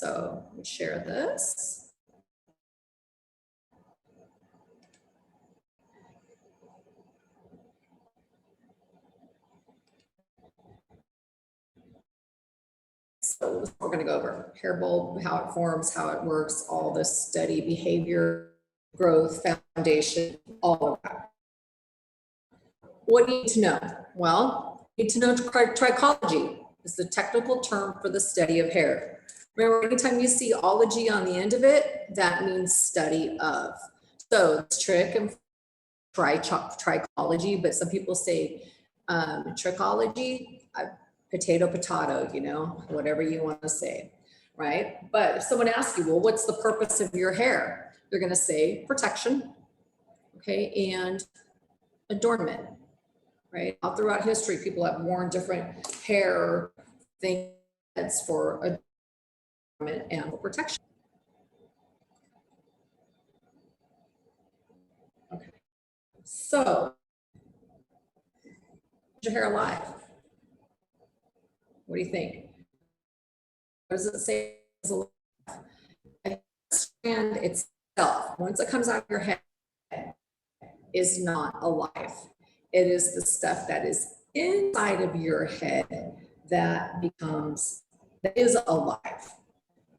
So let me share this. So we're going to go over hair bulb, how it forms, how it works, all this study, behavior, growth, foundation, all of that. What do you need to know? Well, you need to know trichology is the technical term for the study of hair. Remember, anytime you see ology on the end of it, that means study of. So it's trick and trichology, but some people say trichology, potato, you know, whatever you want to say, right? But if someone asks you, well, what's the purpose of your hair? They're going to say protection, okay, and adornment, right? All throughout history, people have worn different hair things for adornment and for protection. Okay, so is your hair alive? What do you think? What does it say? A strand itself, once it comes out of your head, is not alive. It is the stuff that is inside of your head that is alive.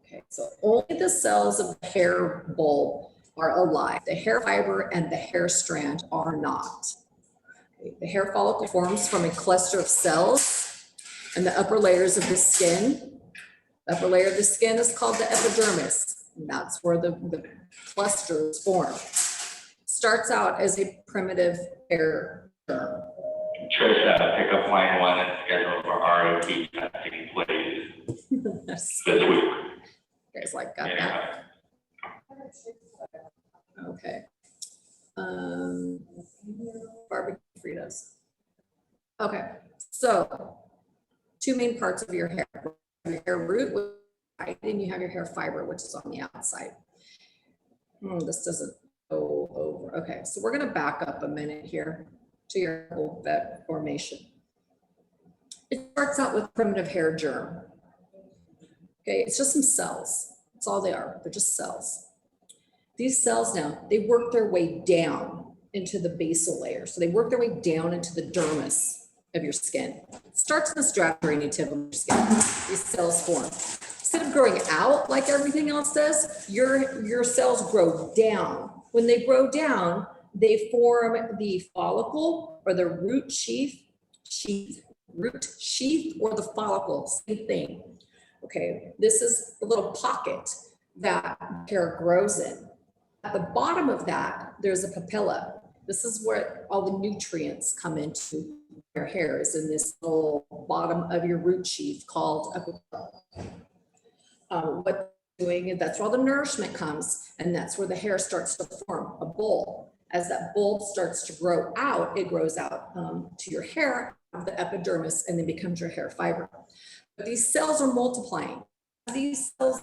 Okay, so only the cells of the hair bulb are alive. The hair fiber and the hair strand are not. Okay, the hair follicle forms from a cluster of cells and the upper layers of the skin. The upper layer of the skin is called the epidermis. And that's where the clusters form. Starts out as a primitive hair germ. Trish, pick up line 1 and schedule for ROT testing, please. This week. You guys got that? Okay. Barbecue Fritos. Okay, so 2 main parts of your hair. Your hair root, and you have your hair fiber, which is on the outside. This doesn't go over. Okay, so we're going to back up a minute here to your bulb formation. It starts out with primitive hair germ. Okay, it's just some cells. That's all they are. They're just cells. These cells now, they work their way down into the basal layer. So they work their way down into the dermis of your skin. It starts in the stratum tip of your skin. These cells form. Instead of growing out like everything else does, your cells grow down. When they grow down, they form the follicle or the root sheath, or the follicle, same thing. Okay, this is a little pocket that hair grows in. At the bottom of that, there's a papilla. This is where all the nutrients come into your hair, is in this little bottom of your root sheath called a papilla. What they're doing is that's where all the nourishment comes, and that's where the hair starts to form a bulb. As that bulb starts to grow out, it grows out to your hair, the epidermis, and then becomes your hair fiber. But these cells are multiplying. These cells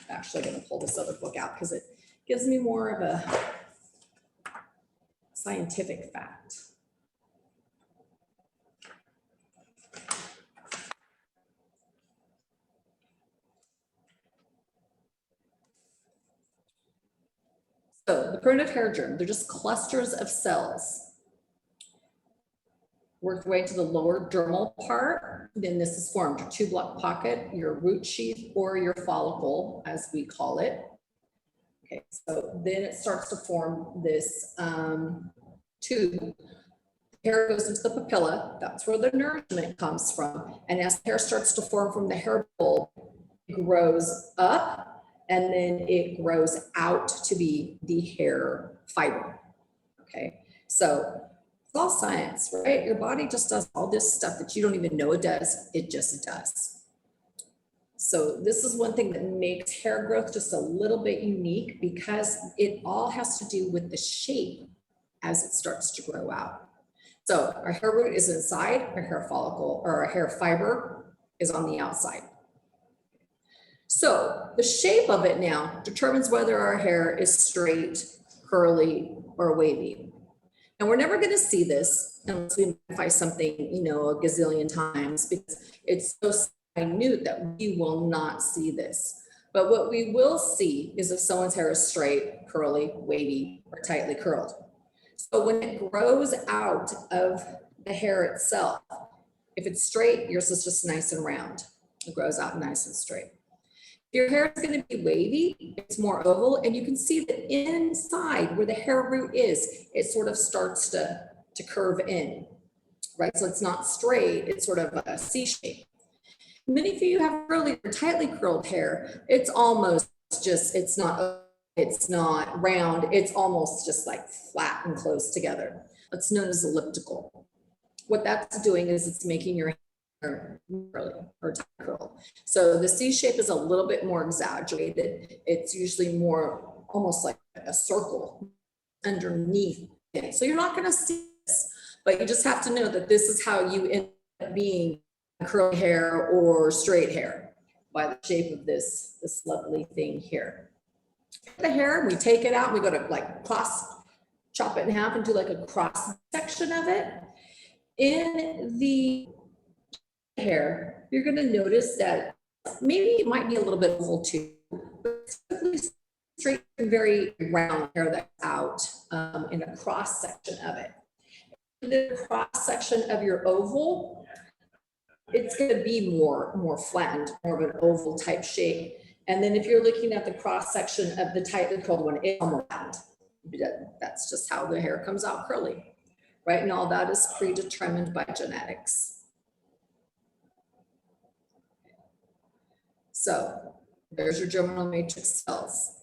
actually, I'm going to pull this other book out because it gives me more of a scientific fact. So the primitive hair germ, they're just clusters of cells. Work their way to the lower dermal part. Then this is formed your two-block pocket, your root sheath, or your follicle, as we call it. Okay, so then it starts to form this tube. Hair goes into the papilla. That's where the nourishment comes from. And as the hair starts to form from the hair bulb, it grows up and then it grows out to be the hair fiber. Okay, so it's all science, right? Your body just does all this stuff that you don't even know it does. It just does. So this is one thing that makes hair growth just a little bit unique, because it all has to do with the shape as it starts to grow out. So our hair root is inside, our hair follicle or our hair fiber is on the outside. So the shape of it now determines whether our hair is straight, curly, or wavy. And we're never going to see this unless we modify something, a gazillion times, because it's so minute that we will not see this. But what we will see is if someone's hair is straight, curly, wavy, or tightly curled. So when it grows out of the hair itself, if it's straight, yours is just nice and round. It grows out nice and straight. If your hair is going to be wavy, it's more oval, and you can see that inside where the hair root is, it sort of starts to curve in, right? So it's not straight, it's sort of a C shape. Many of you have curly or tightly curled hair. It's almost just, it's not round, it's almost just like flat and close together. It's known as elliptical. What that's doing is it's making your hair curly or tight curl. So the C shape is a little bit more exaggerated. It's usually more almost like a circle underneath it. So you're not going to see this, but you just have to know that this is how you end up being curly hair or straight hair, by the shape of this lovely thing here. The hair, we take it out, we go to like chop it in half and do like a cross section of it. In the hair, you're going to notice that maybe it might be a little bit oval too, but it's straight and very round hair that's out in a cross section of it. In the cross section of your oval, it's going to be more flattened, more of an oval type shape. And then if you're looking at the cross section of the tightly curled one, it's more round. That's just how the hair comes out curly, right? And all that is predetermined by genetics. So there's your germinal matrix cells.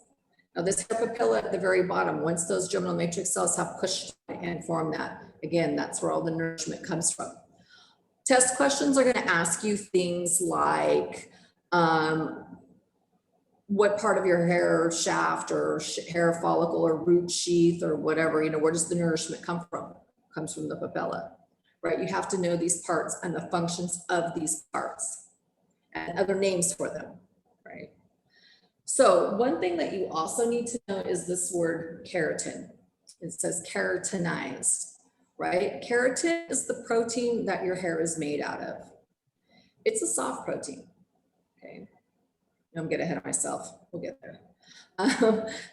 Now this hair papilla at the very bottom, once those germinal matrix cells have pushed and formed that, again, that's where all the nourishment comes from. Test questions are going to ask you things like what part of your hair shaft or hair follicle or root sheath or whatever, where does the nourishment come from? It comes from the papilla, right? You have to know these parts and the functions of these parts and other names for them, right? So one thing that you also need to know is this word keratin. It says keratinized. Right? Keratin is the protein that your hair is made out of. It's a soft protein, okay? I'm getting ahead of myself, we'll get there.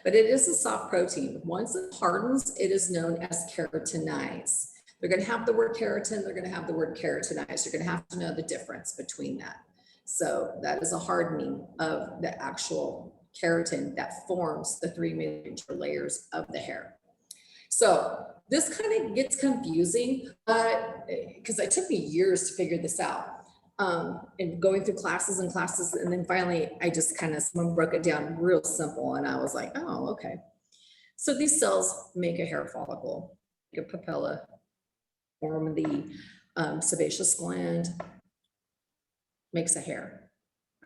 But it is a soft protein. Once it hardens, it is known as keratinized. They're gonna have the word keratin, they're gonna have the word keratinized. You're gonna have to know the difference between that. So that is a hardening of the actual keratin that forms the three major layers of the hair. So this kind of gets confusing, because it took me years to figure this out. And going through classes and classes, and then finally I just someone broke it down real simple, and I was like, oh, okay. So these cells make a hair follicle, make a papilla, form the sebaceous gland, makes a hair.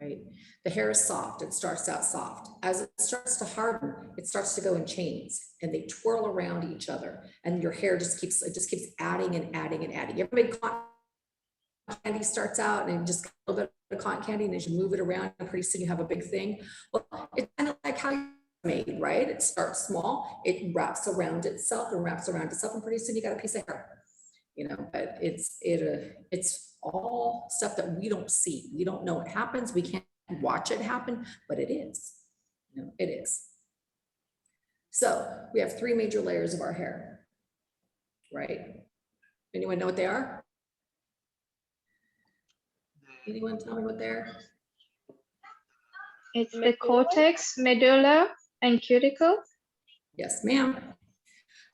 Right? The hair is soft, it starts out soft. As it starts to harden, it starts to go in chains and they twirl around each other, and your hair just keeps adding and adding and adding. Everybody cotton candy starts out and just a little bit of cotton candy, and as you move it around, pretty soon you have a big thing. Well, it's kind of like how you're made, right? It starts small, it wraps around itself and wraps around itself, and pretty soon you got a piece of hair. But it's all stuff that we don't see. We don't know it happens. We can't watch it happen, but it is. It is. So we have three major layers of our hair, right? Anyone know what they are? Anyone tell me what they are? It's the cortex, medulla, and cuticle. Yes, ma'am.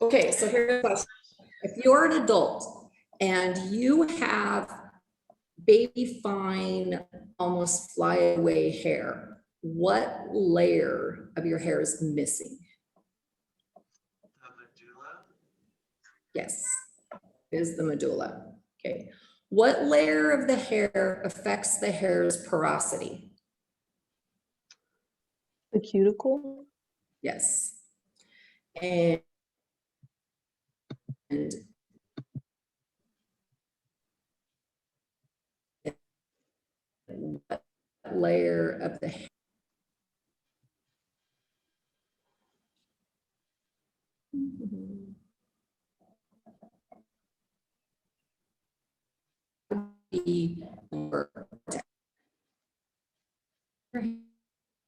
Okay, so here's a question. If you're an adult and you have baby fine, almost flyaway hair, what layer of your hair is missing? The medulla? Yes, it is the medulla. Okay. What layer of the hair affects the hair's porosity? The cuticle? Yes. And what layer of the hair?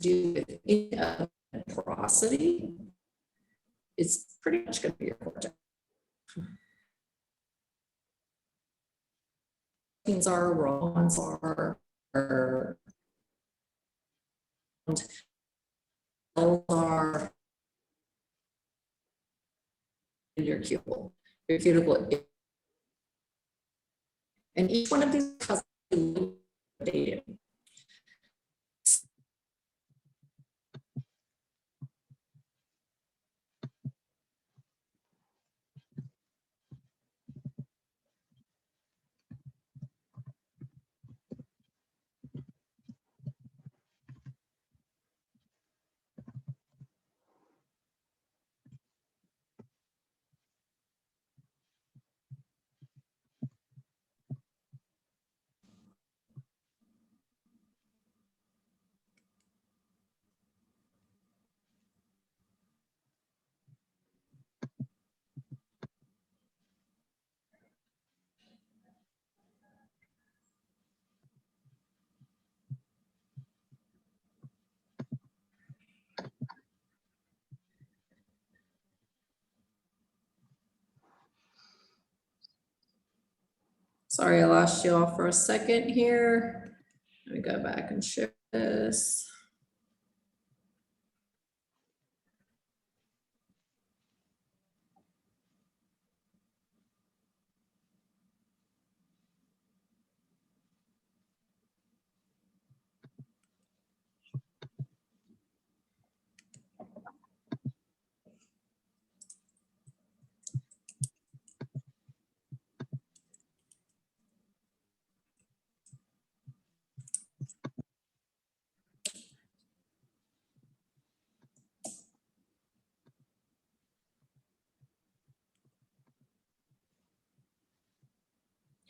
do with any of the porosity, it's pretty much going to be your cortex. Things are wrongs are in your cuticle. Your cuticle, and each one of these has data. Sorry, I lost you all for a second here. Let me go back and share this.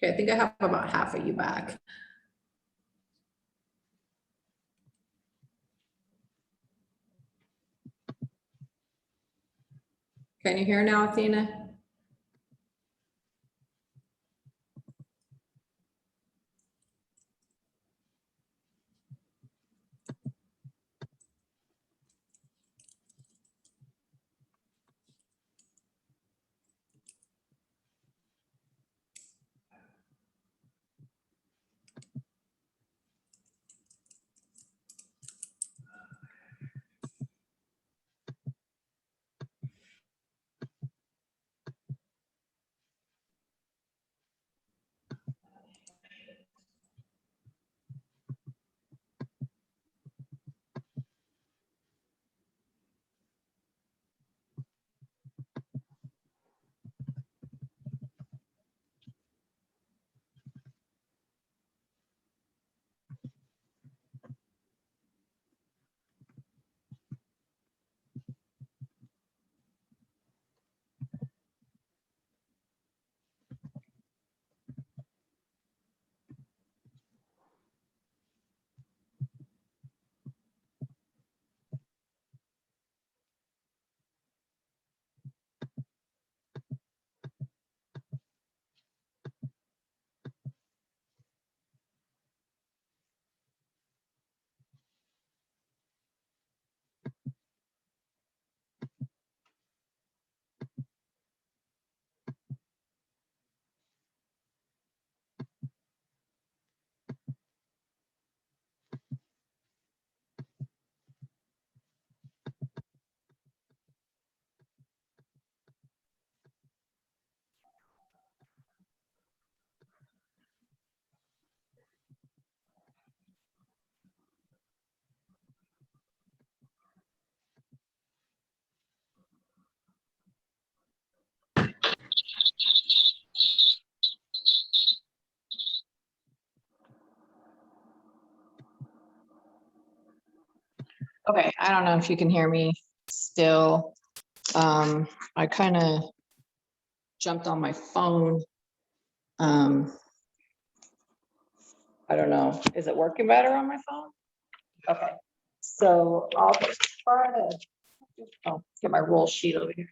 Okay, I think I have about half of you back. Can you hear now, Athena? Okay, I don't know if you can hear me still. I kind of jumped on my phone. I don't know. Is it working better on my phone? Okay, so I'll try to get my roll sheet over here.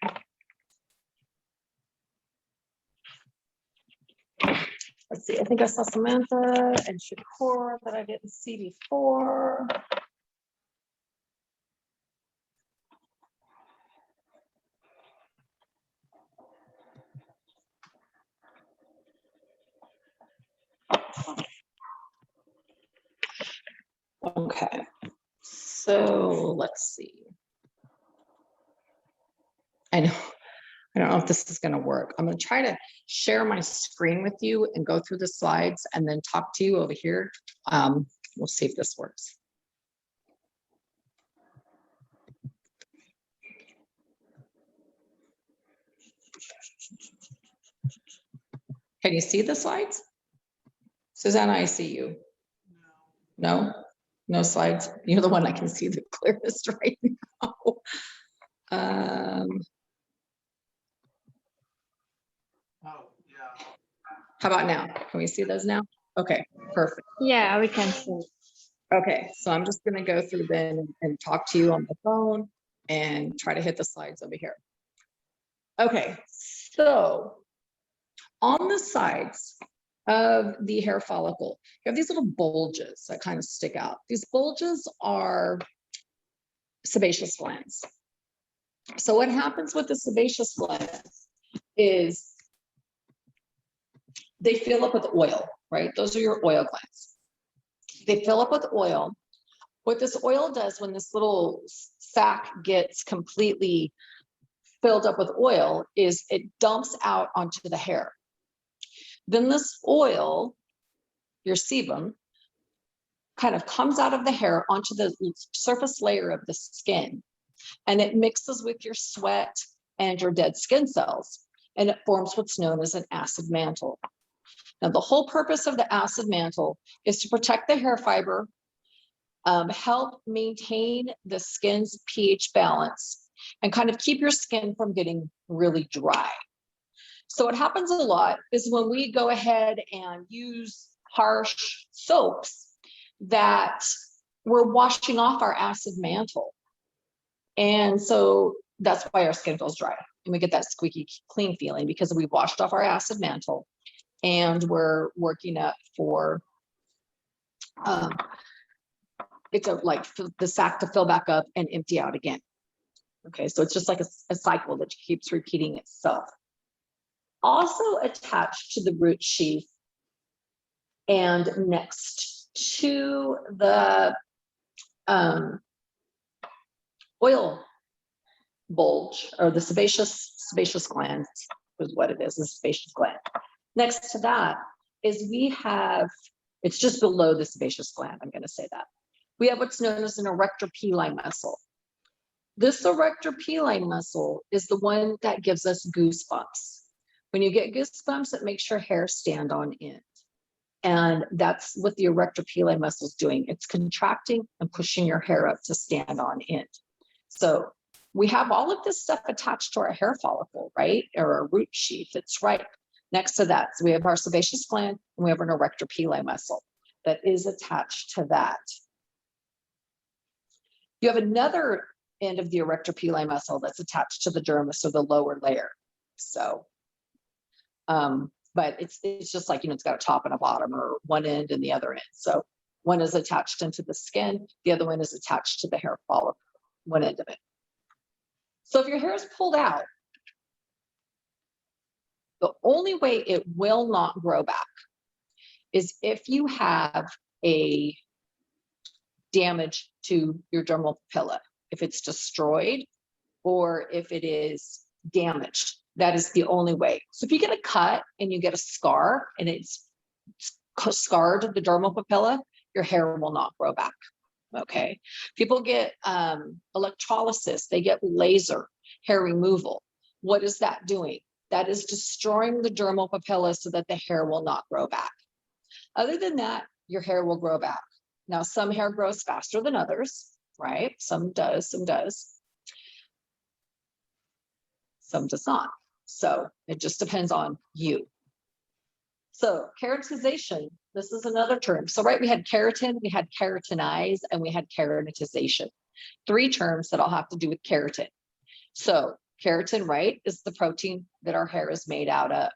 Let's see, I think I saw Samantha and Shakur that I didn't see before. Okay, so let's see. I don't know if this is going to work. I'm going to try to share my screen with you and go through the slides and then talk to you over here. We'll see if this works. Can you see the slides? Susanna, I see you. No? No slides? You're the one I can see the clearest right now. Oh, yeah. How about now? Can we see those now? Okay, perfect. Yeah, we can see. Okay, so I'm just gonna go through then and talk to you on the phone and try to hit the slides over here. Okay, so on the sides of the hair follicle, you have these little bulges that kind of stick out. These bulges are sebaceous glands. So what happens with the sebaceous glands is they fill up with oil, right? Those are your oil glands. They fill up with oil. What this oil does when this little sac gets completely filled up with oil is it dumps out onto the hair. Then this oil, your sebum, kind of comes out of the hair onto the surface layer of the skin, and it mixes with your sweat and your dead skin cells, and it forms what's known as an acid mantle. Now, the whole purpose of the acid mantle is to protect the hair fiber, help maintain the skin's pH balance, and kind of keep your skin from getting really dry. So what happens a lot is when we go ahead and use harsh soaps that we're washing off our acid mantle. And so that's why our skin feels dry and we get that squeaky clean feeling, because we've washed off our acid mantle and we're working up for like the sac to fill back up and empty out again. Okay, so it's just like a cycle that keeps repeating itself. Also attached to the root sheath and next to the oil bulge, or the sebaceous glands is what it is, the sebaceous gland. Next to that is we have, it's just below the sebaceous gland, I'm going to say that. We have what's known as an erector pili muscle. This erector pili muscle is the one that gives us goosebumps. When you get goosebumps, it makes your hair stand on end. And that's what the erector pili muscle is doing. It's contracting and pushing your hair up to stand on end. So we have all of this stuff attached to our hair follicle, right? Or our root sheath. It's right next to that. So we have our sebaceous gland and we have an erector pili muscle that is attached to that. You have another end of the erector pili muscle that's attached to the dermis, or the lower layer. So, but it's just like, it's got a top and a bottom, or one end and the other end. So one is attached into the skin, the other one is attached to the hair follicle, one end of it. So if your hair is pulled out, the only way it will not grow back is if you have a damage to your dermal papilla, if it's destroyed or if it is damaged. That is the only way. So if you get a cut and you get a scar and it's scarred the dermal papilla, your hair will not grow back. Okay. People get electrolysis, they get laser hair removal. What is that doing? That is destroying the dermal papilla so that the hair will not grow back. Other than that, your hair will grow back. Now, some hair grows faster than others, right? Some does, some does. Some does not. So it just depends on you. So keratinization, this is another term. So right, we had keratin, we had keratinize, and we had keratinization. 3 terms that all have to do with keratin. So keratin, right, is the protein that our hair is made out of.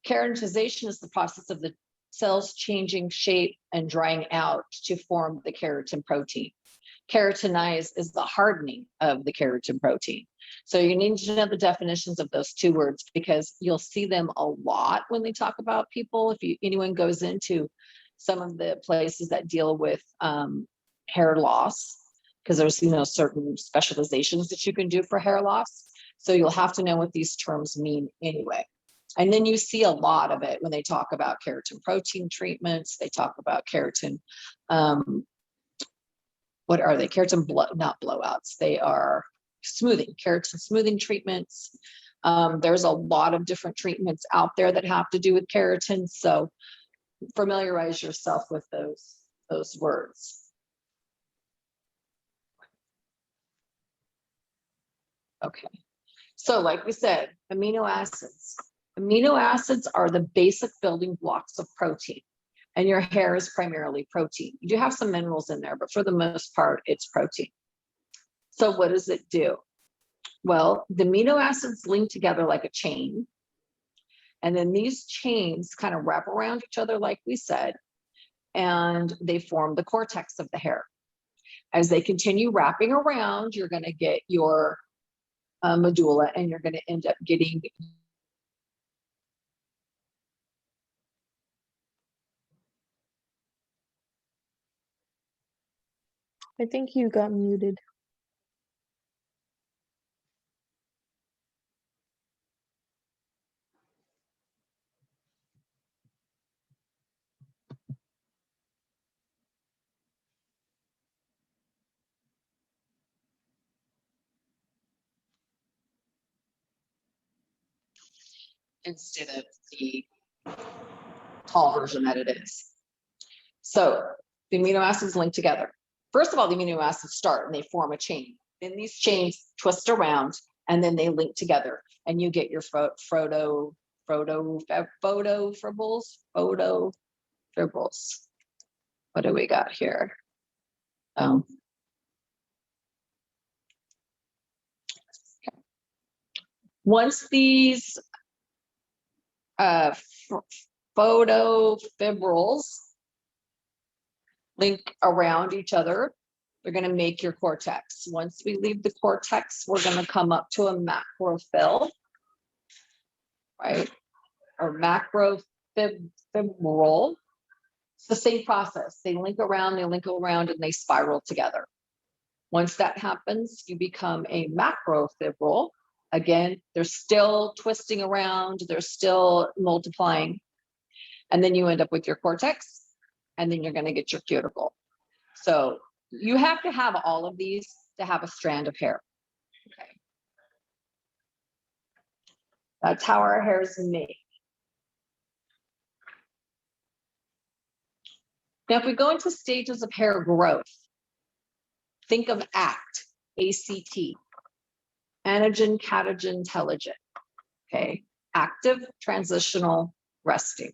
Keratinization is the process of the cells changing shape and drying out to form the keratin protein. Keratinize is the hardening of the keratin protein. So you need to know the definitions of those 2 words, because you'll see them a lot when they talk about people. If anyone goes into some of the places that deal with hair loss, because there's, you know, certain specializations that you can do for hair loss. So you'll have to know what these terms mean anyway. And then you see a lot of it when they talk about keratin protein treatments. They talk about keratin, what are they? Keratin not blowouts. They are smoothing, keratin smoothing treatments. There's a lot of different treatments out there that have to do with keratin. So familiarize yourself with those words. Okay. So like we said, amino acids. Amino acids are the basic building blocks of protein, and your hair is primarily protein. You do have some minerals in there, but for the most part, it's protein. So what does it do? Well, the amino acids link together like a chain, and then these chains kind of wrap around each other, like we said, and they form the cortex of the hair. As they continue wrapping around, you're going to get your medulla, and you're going to end up getting I think you got muted. instead of the tall version that it is. So the amino acids link together. First of all, the amino acids start and they form a chain. Then these chains twist around and then they link together, and you get your photofibrils. What do we got here? Okay. Once these photofibrils link around each other, they're going to make your cortex. Once we leave the cortex, we're going to come up to a macrophil, right? Or macrofibril. It's the same process. They link around, and they spiral together. Once that happens, you become a macrofibril. Again, they're still twisting around, they're still multiplying. And then you end up with your cortex, and then you're going to get your cuticle. So you have to have all of these to have a strand of hair. Okay. That's how our hair is made. Now, if we go into stages of hair growth, think of ACT, A-C-T, anagen, catagen, telogen. Okay, active, transitional, resting.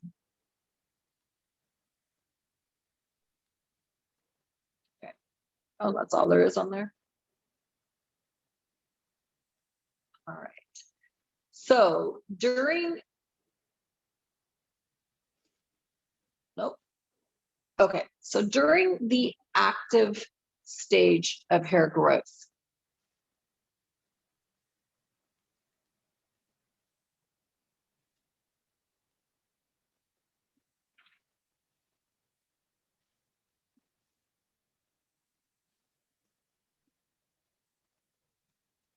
Okay. Oh, that's all there is on there. All right. So during, nope. Okay, so during the active stage of hair growth,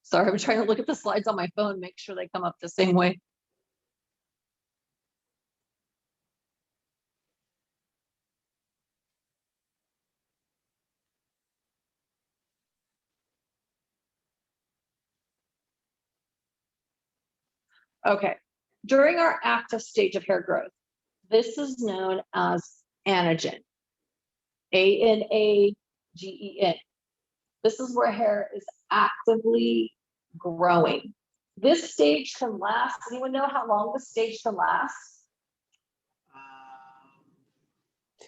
sorry, I'm trying to look at the slides on my phone, make sure they come up the same way. Okay, during our active stage of hair growth, this is known as anagen, A-N-A-G-E-N. This is where hair is actively growing. This stage can last, anyone know how long this stage can last?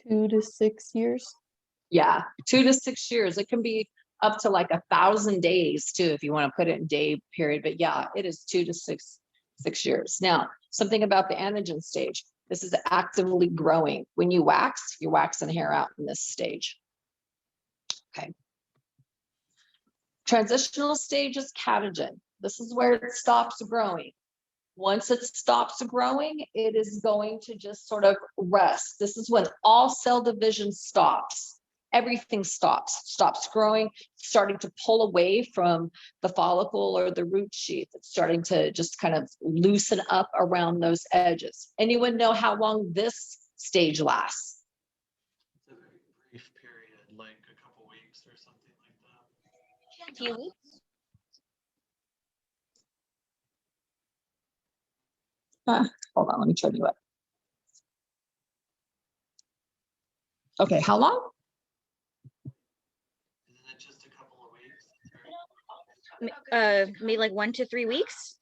2 to 6 years. Yeah, 2 to 6 years. It can be up to like 1,000 days too, if you want to put it in day period. But yeah, it is 2 to 6 years. Now, something about the anagen stage. This is actively growing. When you wax, you're waxing hair out in this stage. Okay. Transitional stage is catagen. This is where it stops growing. Once it stops growing, it is going to just sort of rest. This is when all cell division stops. Everything stops growing, starting to pull away from the follicle or the root sheath. It's starting to just kind of loosen up around those edges. Anyone know how long this stage lasts? It's a very brief period, like a couple weeks or something like that. A few weeks. Hold on, let me turn you up. Okay, how long? Isn't it just a couple of weeks? Maybe like 1 to 3 weeks.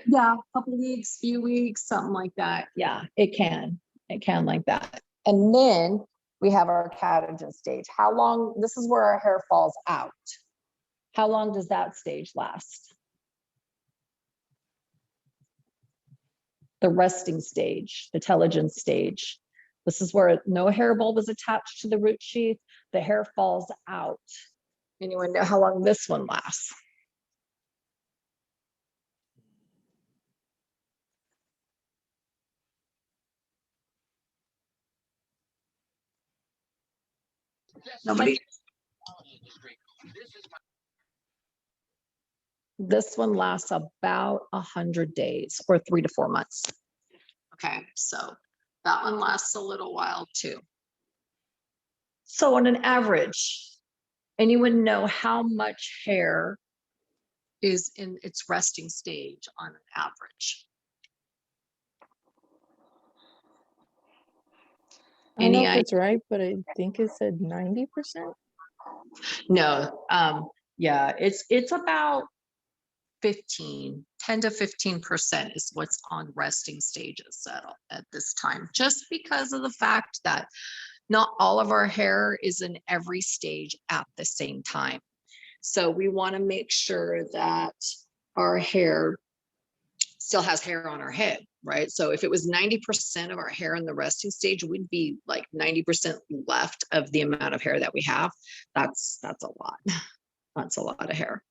Yeah, a couple of weeks, few weeks, something like that. Yeah, it can like that. And then we have our catagen stage. How long? This is where our hair falls out. How long does that stage last? The resting stage, the telogen stage. This is where no hair bulb is attached to the root sheath. The hair falls out. Anyone know how long this one lasts? Nobody. This one lasts about 100 days or 3 to 4 months. Okay, so that one lasts a little while too. So on an average, anyone know how much hair is in its resting stage on an average? I don't know Any if it's right, but I think it said 90%. No, yeah, it's about 10 to 15% is what's on resting stages at this time, just because of the fact that not all of our hair is in every stage at the same time. So we want to make sure that our hair still has hair on our head, right? So if it was 90% of our hair in the resting stage, we'd be like 90% left of the amount of hair that we have. That's a lot. That's a lot of hair.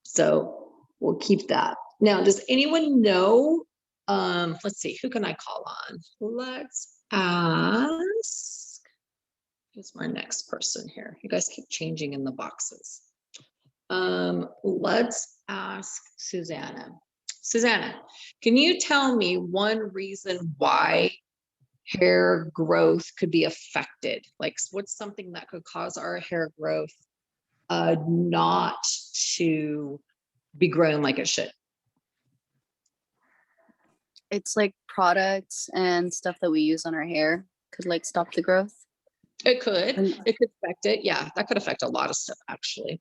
So we'll keep that. Now, does anyone know, let's see, who can I call on? Let's ask, who's my next person here? You guys keep changing in the boxes. Let's ask Susanna. Susanna, can you tell me one reason why hair growth could be affected? Like what's something that could cause our hair growth not to be grown like it should? It's like products and stuff that we use on our hair could like stop the growth. It could affect it. Yeah, that could affect a lot of stuff actually.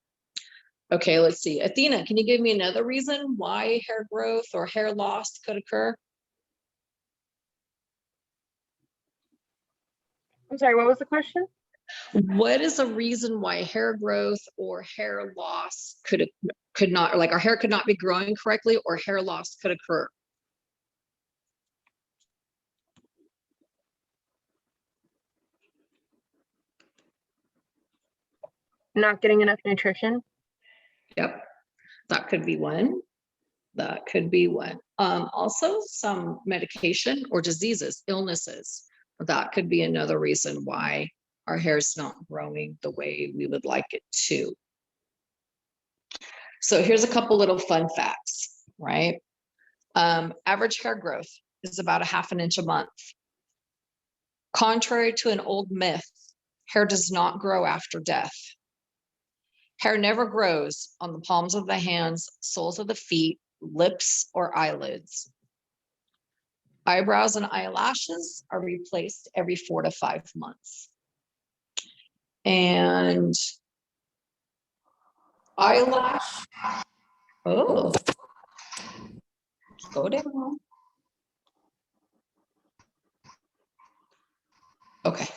Okay, let's see. Athena, can you give me another reason why hair growth or hair loss could occur? I'm sorry, what was the question? What is a reason why hair growth or hair loss could not, like our hair could not be growing correctly or hair loss could occur? Not getting enough nutrition. Yep, that could be one. That could be one. Also some medication or diseases, illnesses. That could be another reason why our hair is not growing the way we would like it to. So here's a couple little fun facts, right? Average hair growth is about 1/2 inch a month. Contrary to an old myth, hair does not grow after death. Hair never grows on the palms of the hands, soles of the feet, lips, or eyelids. Eyebrows and eyelashes are replaced every 4 to 5 months. And eyelash, oh, go down. Okay,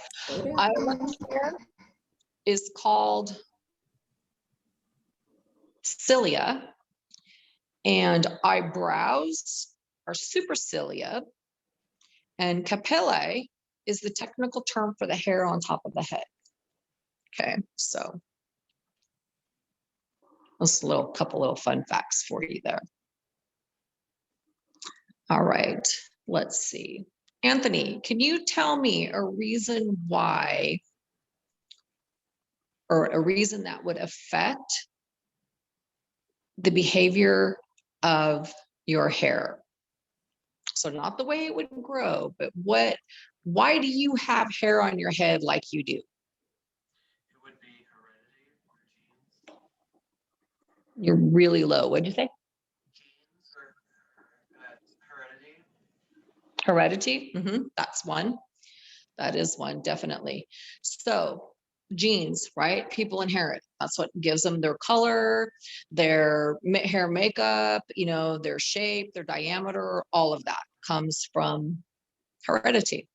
eyelash hair is called cilia, and eyebrows are supercilia, and capillae is the technical term for the hair on top of the head. Okay, so that's a couple little fun facts for you there. All right, let's see. Anthony, can you tell me a reason why, or a reason that would affect the behavior of your hair? So not the way it would grow, but why do you have hair on your head like you do? It would be heredity or genes. You're really low. What'd you say? Genes or heredity. Heredity, that's one. That is one, definitely. So genes, right? People inherit. That's what gives them their color, their hair makeup, you know, their shape, their diameter, all of that comes from heredity,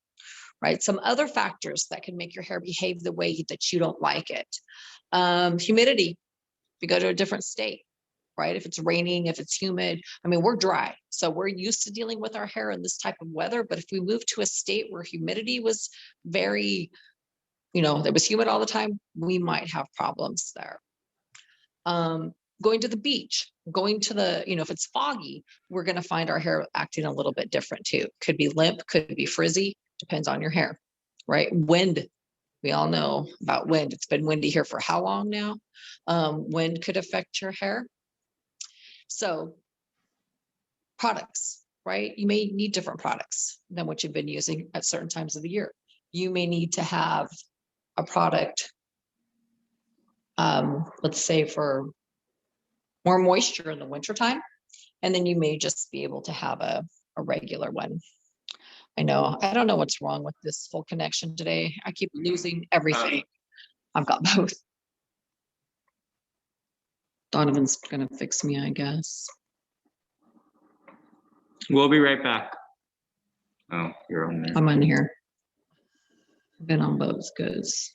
right? Some other factors that can make your hair behave the way that you don't like it. Humidity, if you go to a different state, right? If it's raining, if it's humid, I mean, we're dry. So we're used to dealing with our hair in this type of weather. But if we move to a state where humidity was very, you know, it was humid all the time, we might have problems there. Going to the beach, going to the, you know, if it's foggy, we're going to find our hair acting a little bit different too. Could be limp, could be frizzy, depends on your hair, right? Wind, we all know about wind. It's been windy here for how long now? Wind could affect your hair. So products, right? You may need different products than what you've been using at certain times of the year. You may need to have a product, let's say for more moisture in the wintertime, and then you may just be able to have a regular one. I know, I don't know what's wrong with this full connection today. I keep losing everything. I've got both. Donovan's gonna fix me, I guess. We'll be right back. Oh, you're on there. I'm on here. I've been on both because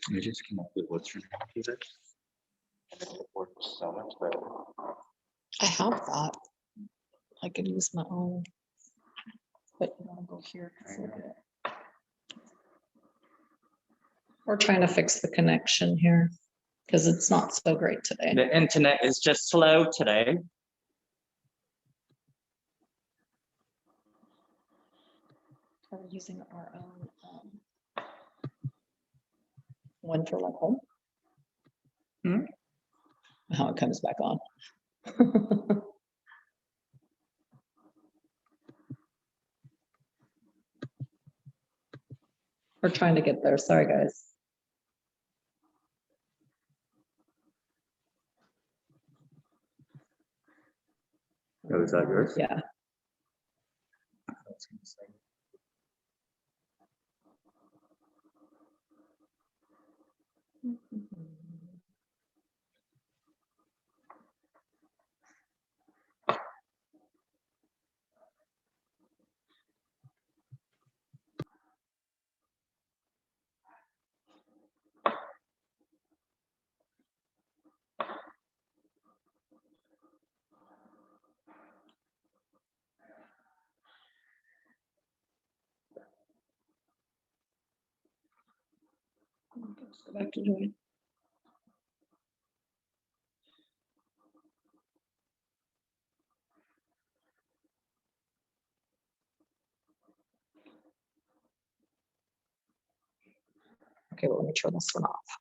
I just came up with what's your name? It works so much better. I have that. I could use my own. But you want to go here? 'Cause look at it. We're trying to fix the connection here because it's not so great today. The internet is just slow today. We're using our own one for like home. How it comes back on. We're trying to get there. Sorry, guys. Oh, is that yours? Yeah. Let's go back to doing. Okay, well, let me turn this one off.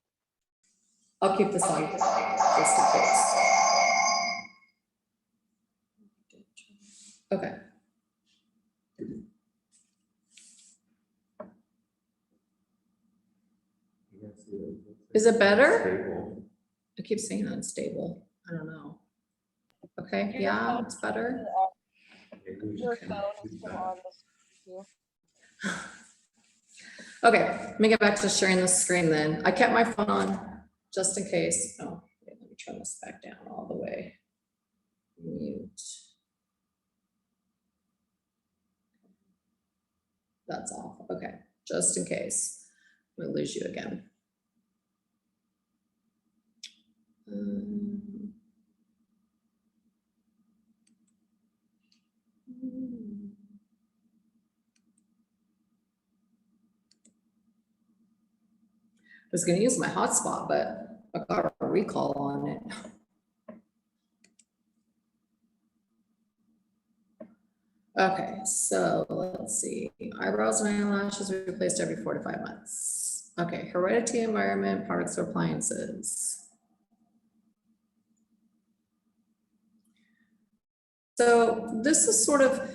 I'll keep this on just in case. Okay. Is it better? I keep saying unstable. I don't know. Okay, yeah, it's better. Your phone is still on this view. Okay, let me get back to sharing the screen then. I kept my phone on just in case. Oh, wait, let me turn this back down all the way. Mute. That's off. Okay, just in case. I'm gonna lose you again. I was gonna use my hotspot, but I got a recall on it. Okay, so let's see. Eyebrows and eyelashes replaced every 4 to 5 months. Okay, heredity, environment, products or appliances. So this is sort of,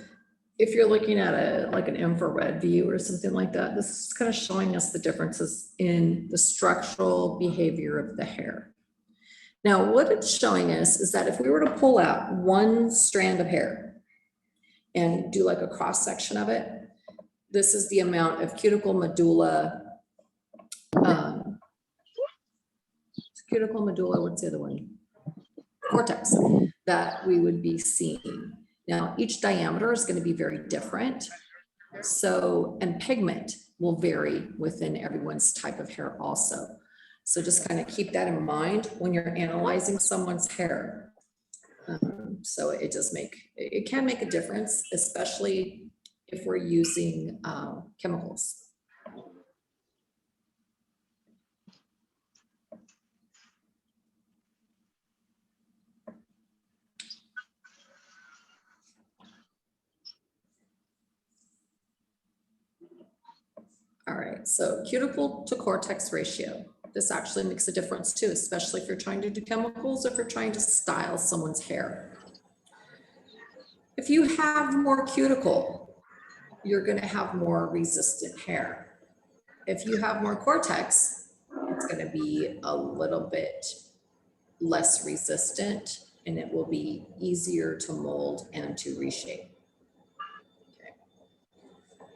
if you're looking at like an infrared view or something like that, this is kind of showing us the differences in the structural behavior of the hair. Now, what it's showing us is that if we were to pull out one strand of hair and do like a cross section of it, this is the amount of cuticle medulla, what's the other one? Cortex that we would be seeing. Now, each diameter is going to be very different. So, and pigment will vary within everyone's type of hair also. So just kind of keep that in mind when you're analyzing someone's hair. So it can make a difference, especially if we're using chemicals. All right, so cuticle to cortex ratio. This actually makes a difference too, especially if you're trying to do chemicals, if you're trying to style someone's hair. If you have more cuticle, you're gonna have more resistant hair. If you have more cortex, it's gonna be a little bit less resistant and it will be easier to mold and to reshape. Okay.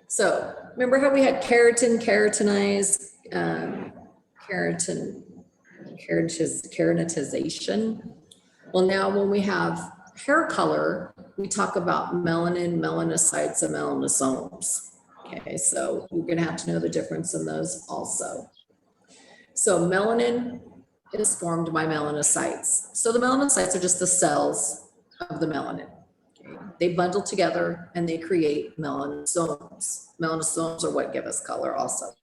So remember how we had keratin, keratinize, keratization? Well, now when we have hair color, we talk about melanin, melanocytes, and melanosomes. Okay, so you're gonna have to know the difference in those also. So melanin is formed by melanocytes. So the melanocytes are just the cells of the melanin. Okay? They bundle together and they create melanosomes. Melanosomes are what give us color also.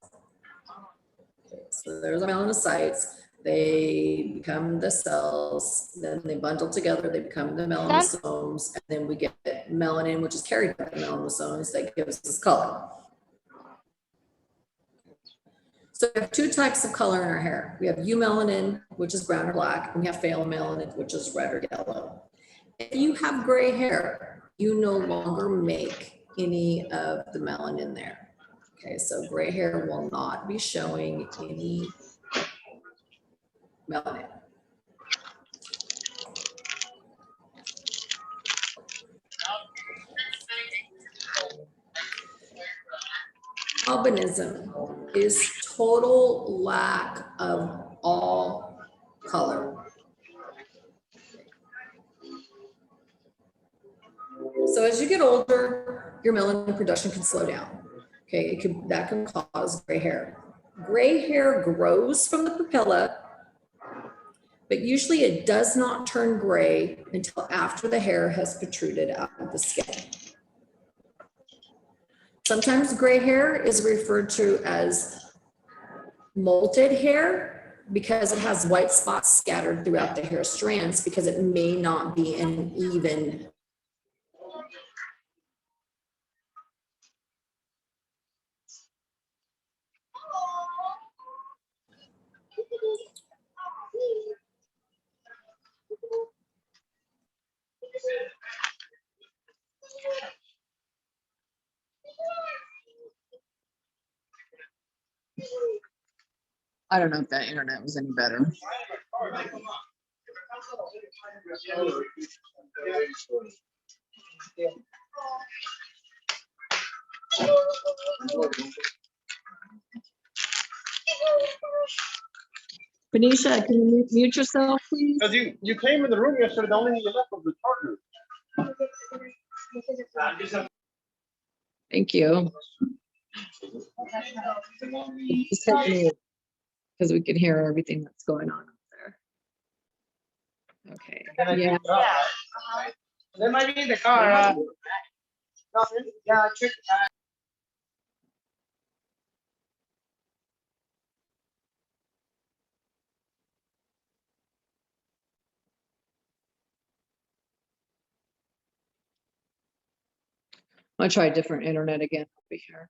Okay, so there's melanocytes. They become the cells, then they bundle together, they become the melanosomes, and then we get melanin, which is carried by the melanosomes that gives us color. So we have two types of color in our hair. We have eumelanin, which is brown or black, and we have pheomelanin, which is red or yellow. If you have gray hair, you no longer make any of the melanin there. Okay, so gray hair will not be showing any melanin. Albinism is total lack of all color. So as you get older, your melanin production can slow down. Okay, that can cause gray hair. Gray hair grows from the papilla, but usually it does not turn gray until after the hair has protruded out of the skin. Sometimes gray hair is referred to as molted hair because it has white spots scattered throughout the hair strands because it may not be an even I don't know if that internet was any better. Benicia, can you mute yourself, please? Because you came in the room yesterday, the only thing you left was the charger. Thank you. Just hit mute because we can hear everything that's going on up there. Okay. Yeah. They might be in the car. Yeah, check. I'll try a different internet again over here.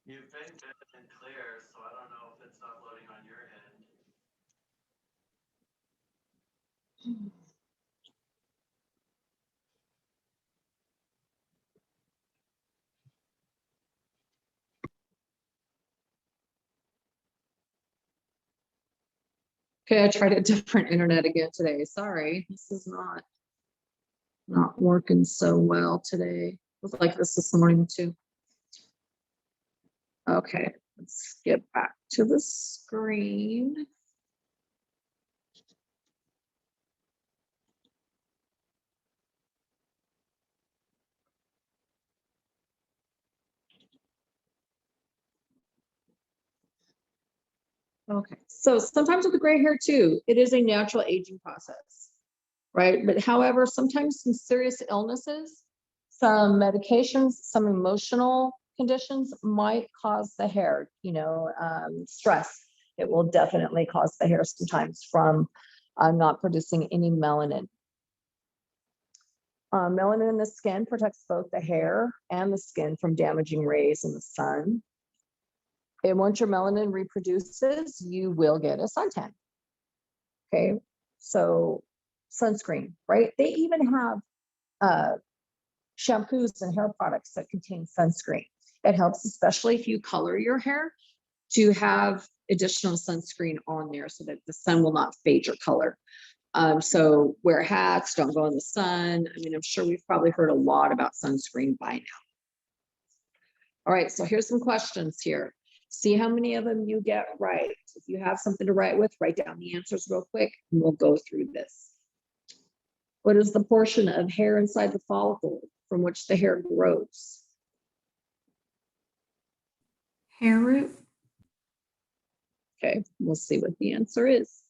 You've been good and clear, so I don't know if it's not loading on your end. Okay, I tried a different internet again today. Sorry, this is not working so well today. It was like this morning too. Okay, let's get back to the screen. Okay, so sometimes with the gray hair too, it is a natural aging process, right? But however, sometimes some serious illnesses, some medications, some emotional conditions might cause the hair, stress. It will definitely cause the hair sometimes from not producing any melanin. Melanin in the skin protects both the hair and the skin from damaging rays in the sun. And once your melanin reproduces, you will get a suntan. Okay, so sunscreen, right? They even have shampoos and hair products that contain sunscreen. It helps, especially if you color your hair, to have additional sunscreen on there so that the sun will not fade your color. So wear hats, don't go in the sun. I mean, I'm sure we've probably heard a lot about sunscreen by now. All right, so here's some questions here. See how many of them you get right. If you have something to write with, write down the answers real quick and we'll go through this. What is the portion of hair inside the follicle from which the hair grows? Hair root. Okay, we'll see what the answer is.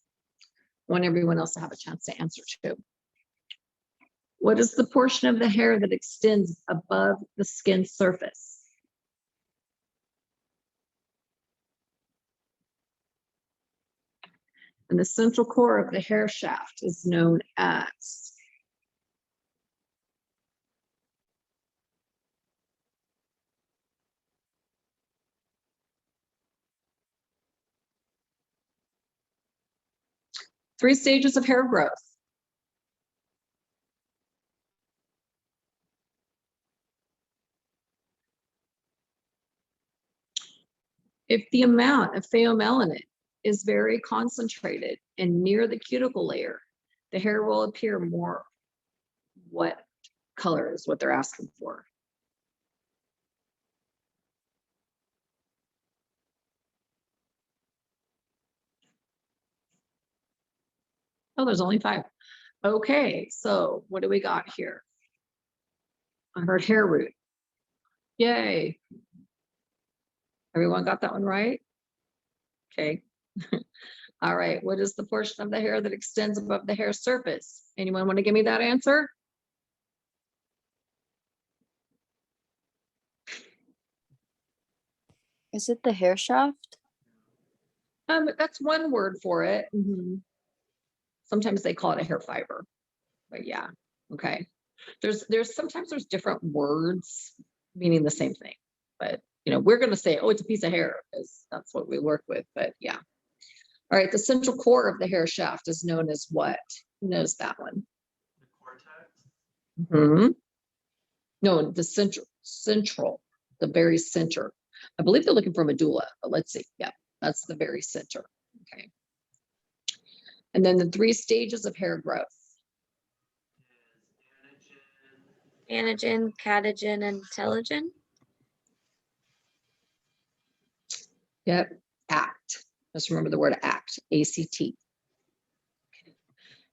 I want everyone else to have a chance to answer too. What is the portion of the hair that extends above the skin surface? And the central core of the hair shaft is known as? Three stages of hair growth. If the amount of pheomelanin is very concentrated and near the cuticle layer, the hair will appear more what color is what they're asking for. Oh, there's only 5. Okay, so what do we got here? I heard hair root. Yay. Everyone got that one right? Okay. All right, what is the portion of the hair that extends above the hair surface? Anyone want to give me that answer? Is it the hair shaft? That's one word for it. Sometimes they call it a hair fiber, but yeah, okay. Sometimes there's different words meaning the same thing, but we're going to say, oh, it's a piece of hair because that's what we work with, but yeah. All right, the central core of the hair shaft is known as what? Who knows that one? The cortex? No, the central, the very center. I believe they're looking for medulla, but let's see. Yeah, that's the very center. Okay. And then the 3 stages of hair growth. Anagen, catagen, and telogen. Yep, act. Just remember the word act, A-C-T.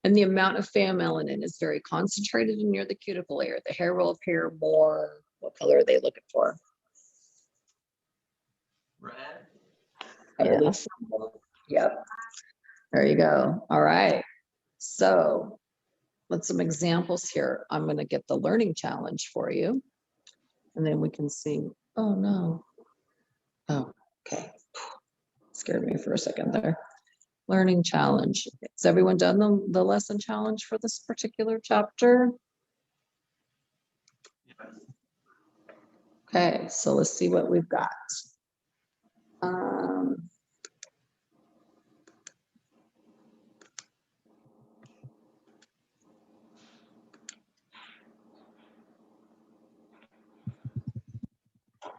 And the amount of pheomelanin is very concentrated and near the cuticle layer. The hair will appear more, what color are they looking for? Red? I believe so. Yep. There you go. All right. So let's some examples here. I'm going to get the learning challenge for you. And then we can see, oh no. Oh, okay. Scared me for a second there. Learning challenge. Has everyone done the lesson challenge for this particular chapter? Okay, so let's see what we've got.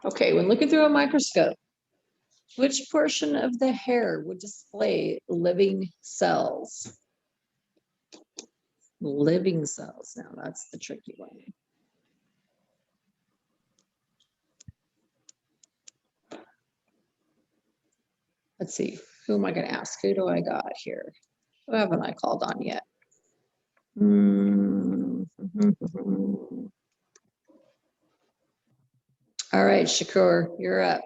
Okay, when looking through a microscope, which portion of the hair would display living cells? Living cells. Now that's the tricky one. Let's see, who am I going to ask? Who do I got here? Who haven't I called on yet? All right, Shakur, you're up.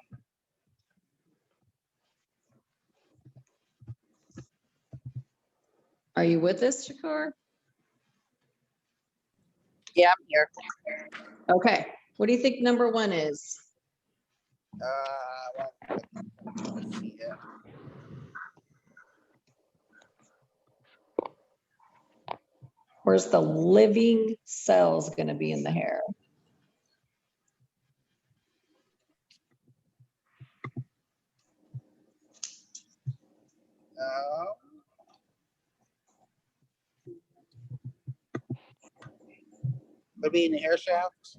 Are you with us, Shakur? Yeah, I'm here. Okay, what do you think number one is? Yeah. Where's the living cells going to be in the hair? Maybe in the hair shaft.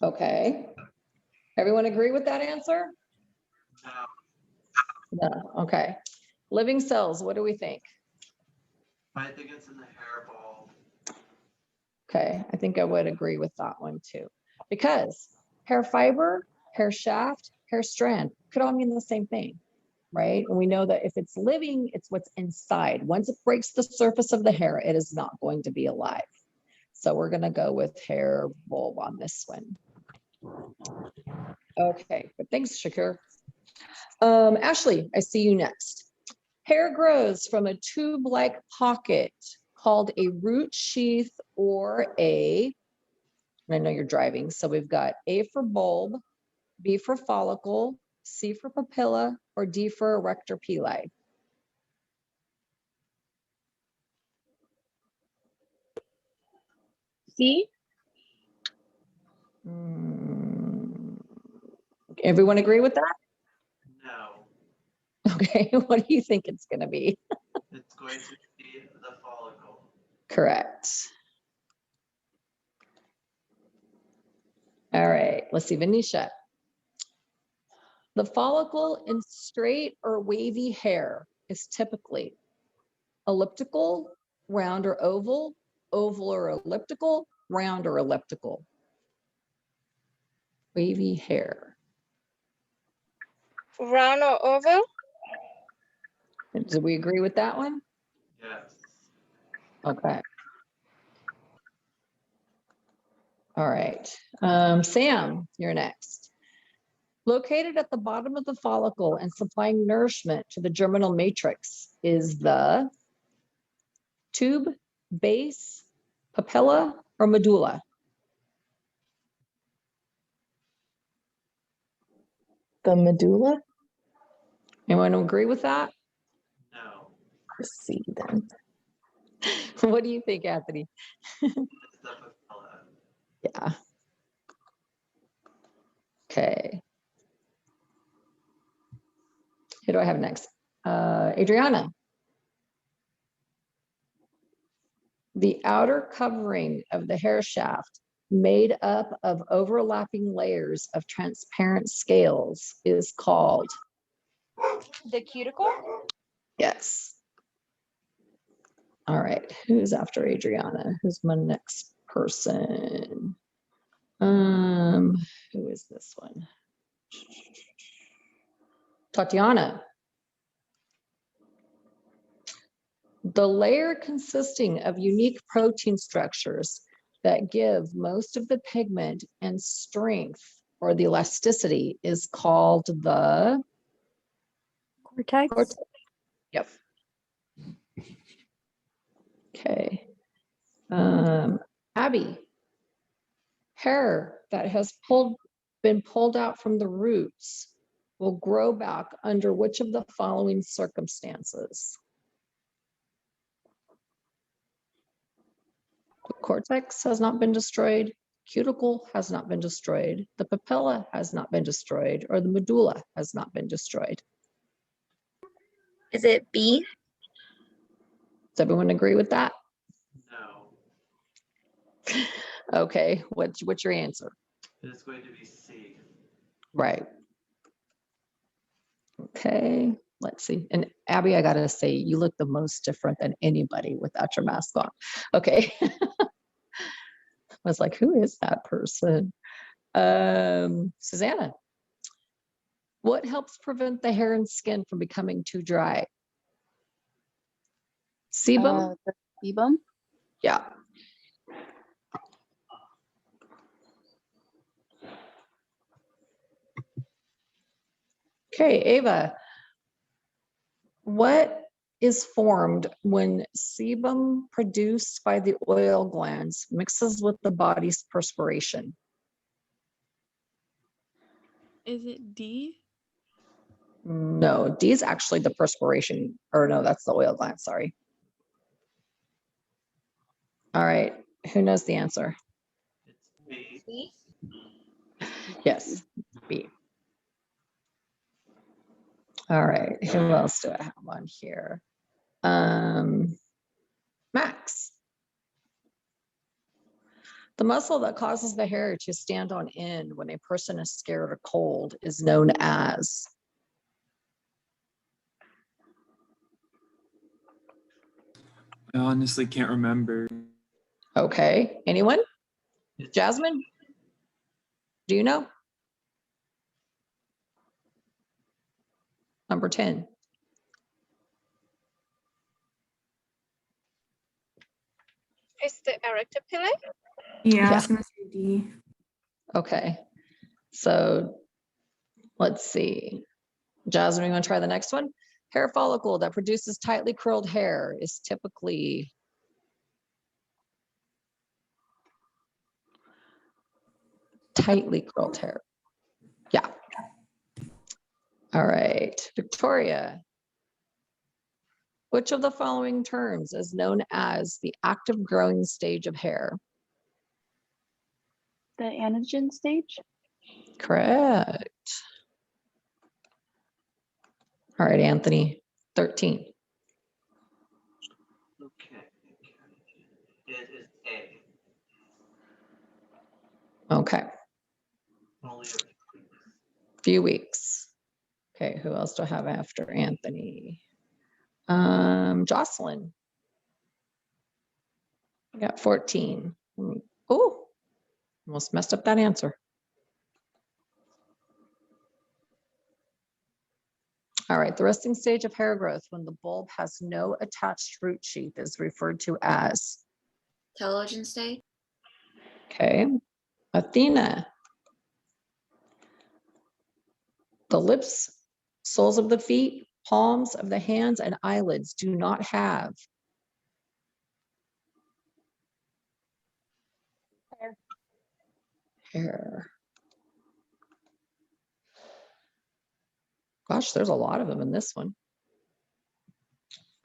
Okay. Everyone agree with that answer? No, No. Okay. Living cells, what do we think? I think it's in the hair bulb. Okay, I think I would agree with that one too. Because hair fiber, hair shaft, hair strand could all mean the same thing, right? And we know that if it's living, it's what's inside. Once it breaks the surface of the hair, it is not going to be alive. So we're going to go with hair bulb on this one. Okay, but thanks, Shakur. Ashley, I see you next. Hair grows from a tube-like pocket called a root sheath or I know you're driving, so we've got A for bulb, B for follicle, C for papilla, or D for erector pili. C? Everyone agree with that? No, Okay, what do you think it's going to be? it's going to be the follicle. Correct. All right, let's see, Venetia. The follicle in straight or wavy hair is typically elliptical, round or oval, oval or elliptical, round or elliptical. Wavy hair. Round or oval? Do we agree with that one? Yes. Okay. All right. Sam, you're next. Located at the bottom of the follicle and supplying nourishment to the germinal matrix is the tube, base, papilla, or medulla? The medulla? Anyone agree with that? No, Let's see then. What do you think, Anthony? it's the papilla. Yeah. Okay. Who do I have next? Adriana. The outer covering of the hair shaft made up of overlapping layers of transparent scales is called? The cuticle? Yes. All right, who's after Adriana? Who's my next person? Who is this one? Tatiana. The layer consisting of unique protein structures that give most of the pigment and strength or the elasticity is called the Cortex. Yep. Okay. Abby, hair that has been pulled out from the roots will grow back under which of the following circumstances? The cortex has not been destroyed, cuticle has not been destroyed, the papilla has not been destroyed, or the medulla has not been destroyed. Is it B? Does everyone agree with that? No, Okay, what's your answer? it's going to be C. Right. Okay, let's see. And Abby, I gotta say, you look the most different than anybody without your mask on. Okay. I was like, who is that person? Susanna, what helps prevent the hair and skin from becoming too dry? Sebum? The sebum. Yeah. Okay, Ava, what is formed when sebum produced by the oil glands mixes with the body's perspiration? Is it D? No, D is actually the perspiration, or no, that's the oil gland, sorry. All right, who knows the answer? It's B. B? Yes, B. All right, who else do I have on here? Max. The muscle that causes the hair to stand on end when a person is scared or cold is known as? I honestly can't remember. Okay, anyone? Jasmine? Do you know? Number 10. Is the erector pili? Yeah, I Yeah. was gonna say D. Okay, so let's see. Jasmine, you want to try the next one? Hair follicle that produces tightly curled hair is typically tightly curled hair. Yeah. All right, Victoria. Which of the following terms is known as the active growing stage of hair? The anagen stage. Correct. All right, Anthony, 13. Okay. It is A. Okay, Only a few weeks. few weeks. Okay, who else do I have after Anthony? Jocelyn. I got 14. Oh, almost messed up that answer. All right, the resting stage of hair growth when the bulb has no attached root sheath is referred to as? Telogen stage? Okay, Athena. The lips, soles of the feet, palms of the hands, and eyelids do not have? Hair. Gosh, there's a lot of them in this one.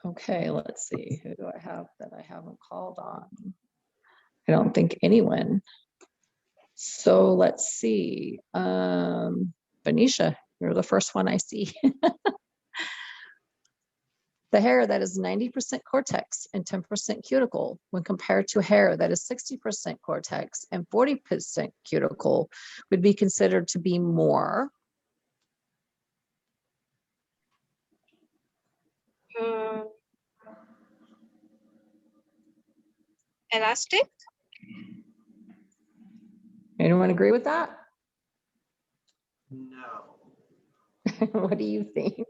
Okay, let's see. Who do I have that I haven't called on? I don't think anyone. So let's see. Venetia, you're the first one I see. The hair that is 90% cortex and 10% cuticle, when compared to hair that is 60% cortex and 40% cuticle, would be considered to be more? Elastic? Anyone agree with that? No. What do you think?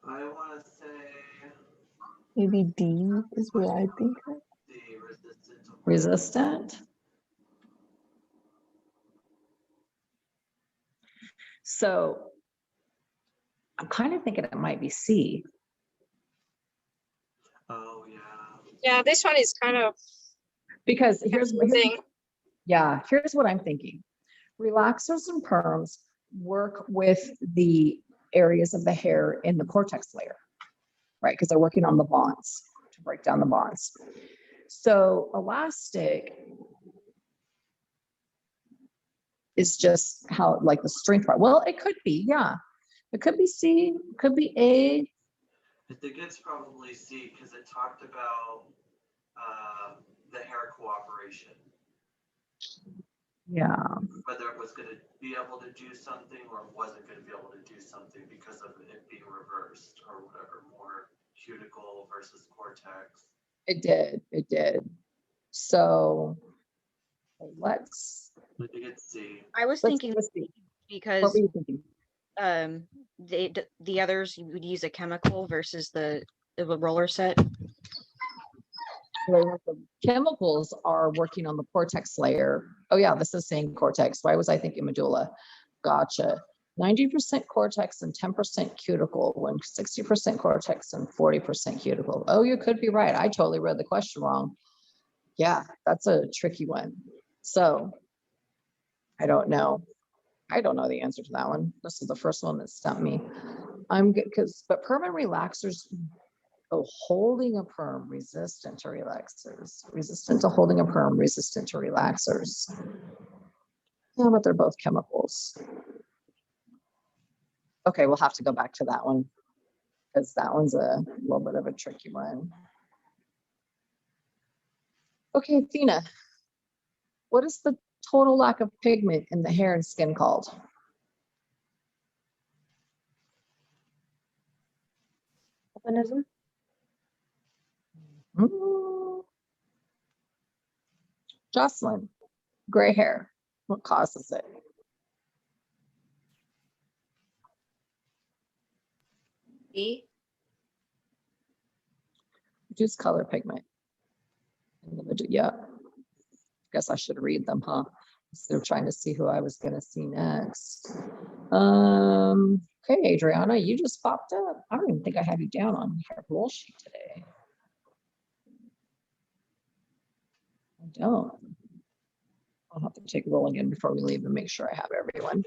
I want to say Maybe D is what I think. the resistant. Resistant? So I'm kind of thinking it might be C. Yeah, this one is kind of Because here's confusing. here's what I'm thinking. Relaxers and perms work with the areas of the hair in the cortex layer, right? Because they're working on the bonds to break down the bonds. So elastic is just how, like, the strength part. Well, it could be, yeah. It could be C, could be A. I think it's probably C because it talked about the hair cooperation. Yeah. Whether it was going to be able to do something or wasn't going to be able to do something because of it being reversed or whatever, more cuticle versus cortex. It did. So let's. I think it's C. I was thinking Let's see. What because were you thinking? the others you would use a chemical versus the roller set. The chemicals are working on the cortex layer. Oh yeah, this is saying cortex. Why was I thinking medulla? Gotcha. 90% cortex and 10% cuticle, when 60% cortex and 40% cuticle. Oh, you could be right. I totally read the question wrong. Yeah, that's a tricky one. So I don't know. I don't know the answer to that one. This is the first one that stumped me. I'm good but permanent relaxers. Oh, holding a perm, resistant to relaxers, resistant to holding a perm, resistant to relaxers. Yeah, but they're both chemicals. Okay, we'll have to go back to that one because that one's a little bit of a tricky one. Okay, Athena, what is the total lack of pigment in the hair and skin called? Albinism. Jocelyn, gray hair. What causes it? E. Reduced color pigment. Yeah. Guess I should read them, huh? Instead of trying to see who I was going to see next. Okay, Adriana, you just popped up. I don't even think I have you down on your roll sheet today. I don't. I'll have to take a roll again before we leave and make sure I have everyone.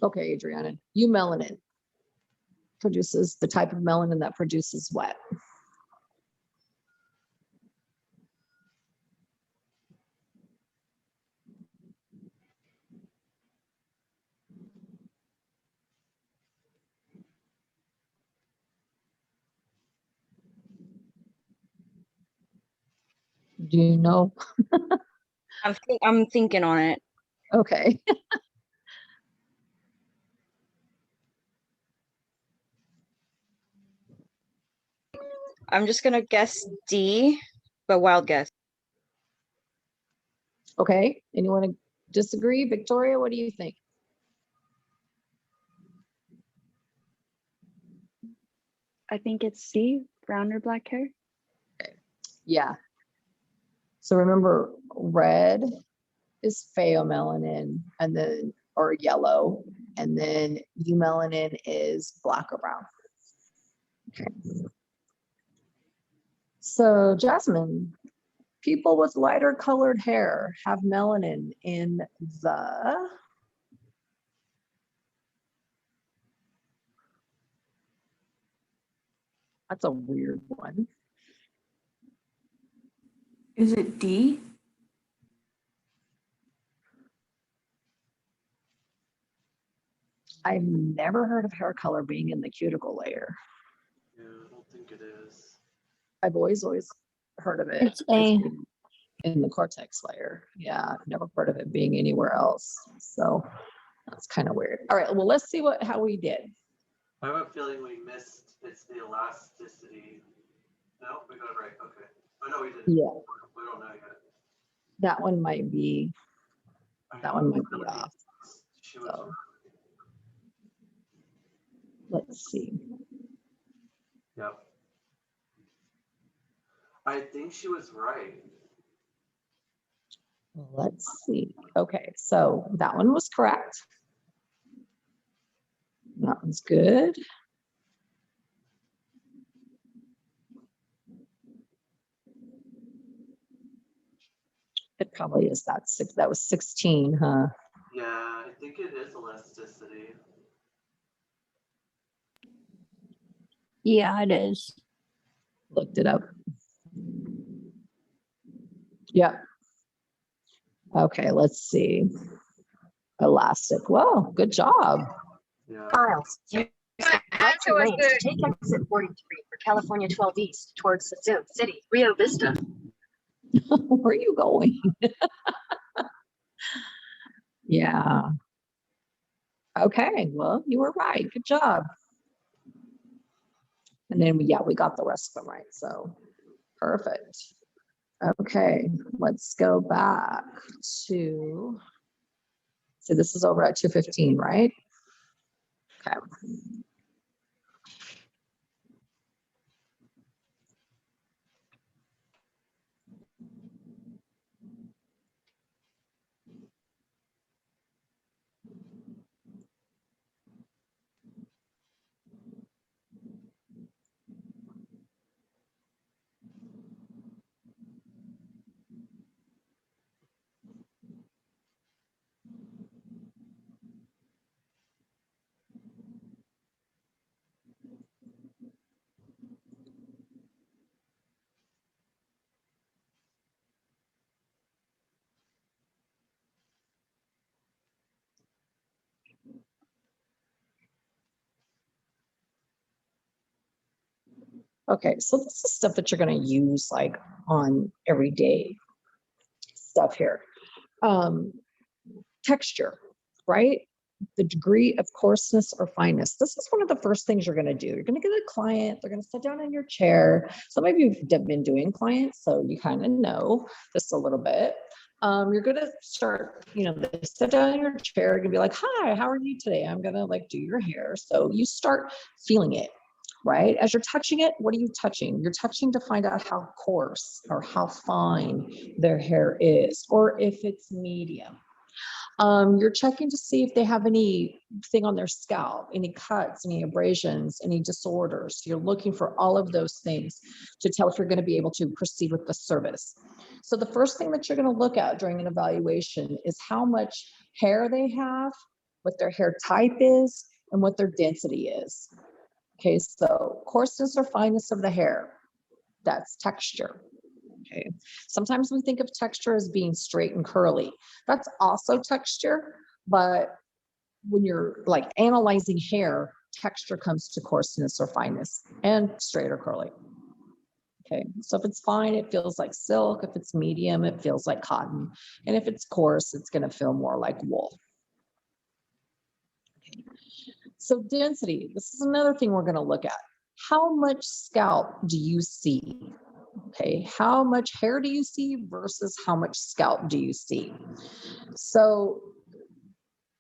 Okay, Adriana, melanin produces the type of melanin that produces what? Do you know? I'm thinking on it. Okay. I'm just gonna guess D, but wild guess. Okay. Anyone disagree? Victoria, what do you think? I think it's C, brown or black hair. Okay. Yeah. So remember, red is pheomelanin, and then, or yellow, and then eumelanin is black or brown. Okay. So Jasmine, people with lighter colored hair have melanin in the That's a weird one. Is it D? I've never heard of hair color being in the cuticle layer. Yeah, I don't think it is. I've always heard of it. It's A. In the cortex layer. Yeah, I've never heard of it being anywhere else. So that's kind of weird. All right, well, let's see how we did. I have a feeling we missed. It's the elasticity. No, we got it right. Okay. Oh no, we didn't. Yeah. We don't know yet. That one might be off. She was So let's see. Yep. I think she was right. Let's see. Okay, so that one was correct. That one's good. It probably is that six. That was 16, huh? Yeah, I think it is elasticity. Yeah, it is. Looked it up. Yep. Okay, let's see. Elastic. Whoa, good job. Yeah. Miles, use right two was lanes good. to take exit 43 for California 12 East towards Sassoon City, Rio Vista. Where are you going? Yeah. Okay, well, you were right. Good job. And then, yeah, we got the rest of them right. So perfect. Okay, let's go back to, so this is over at 215, right? Okay. Okay, so this is stuff that you're going to use like on everyday stuff here. Texture, right? The degree of coarseness or fineness. This is one of the first things you're going to do. You're going to get a client, they're going to sit down in your chair. Some of you have been doing clients, so you kind of know this a little bit. You're going to start, they sit down in your chair, you're going to be like, hi, how are you today? I'm going to like do your hair. So you start feeling it, right? As you're touching it, what are you touching? You're touching to find out how coarse or how fine their hair is, or if it's medium. You're checking to see if they have anything on their scalp, any cuts, any abrasions, any disorders. You're looking for all of those things to tell if you're going to be able to proceed with the service. So the first thing that you're going to look at during an evaluation is how much hair they have, what their hair type is, and what their density is. Okay, so coarseness or fineness of the hair, that's texture. Okay, sometimes we think of texture as being straight and curly. That's also texture, but when you're like analyzing hair, texture comes to coarseness or fineness, and straight or curly. Okay, so if it's fine, it feels like silk. If it's medium, it feels like cotton. And if it's coarse, it's going to feel more like wool. Okay. So density, this is another thing we're going to look at. How much scalp do you see? Okay, how much hair do you see versus how much scalp do you see? So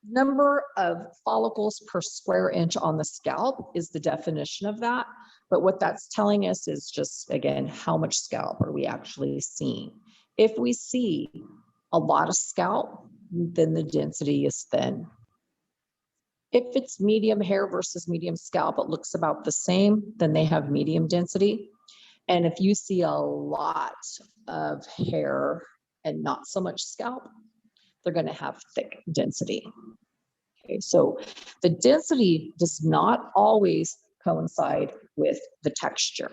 number of follicles per square inch on the scalp is the definition of that. But what that's telling us is just, again, how much scalp are we actually seeing? If we see a lot of scalp, then the density is thin. If it's medium hair versus medium scalp, it looks about the same, then they have medium density. And if you see a lot of hair and not so much scalp, they're going to have thick density. Okay, so the density does not always coincide with the texture.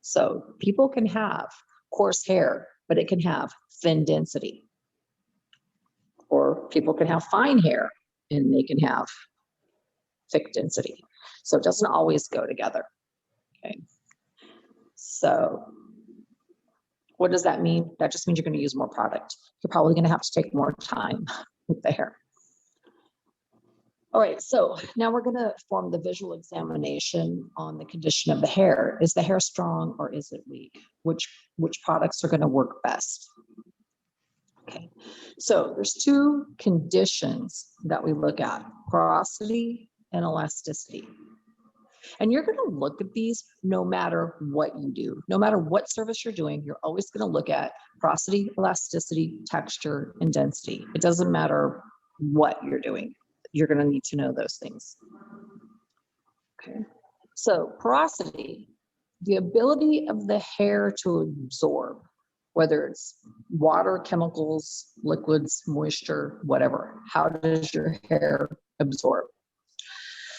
So people can have coarse hair, but it can have thin density. Or people can have fine hair and they can have thick density. So it doesn't always go together. Okay. So what does that mean? That just means you're going to use more product. You're probably going to have to take more time with the hair. All right, so now we're going to form the visual examination on the condition of the hair. Is the hair strong or is it weak? Which products are going to work best? Okay, so there's two conditions that we look at, porosity and elasticity. And you're going to look at these no matter what you do. No matter what service you're doing, you're always going to look at porosity, elasticity, texture, and density. It doesn't matter what you're doing. You're going to need to know those things. Okay. So porosity, the ability of the hair to absorb, whether it's water, chemicals, liquids, moisture, whatever. How does your hair absorb?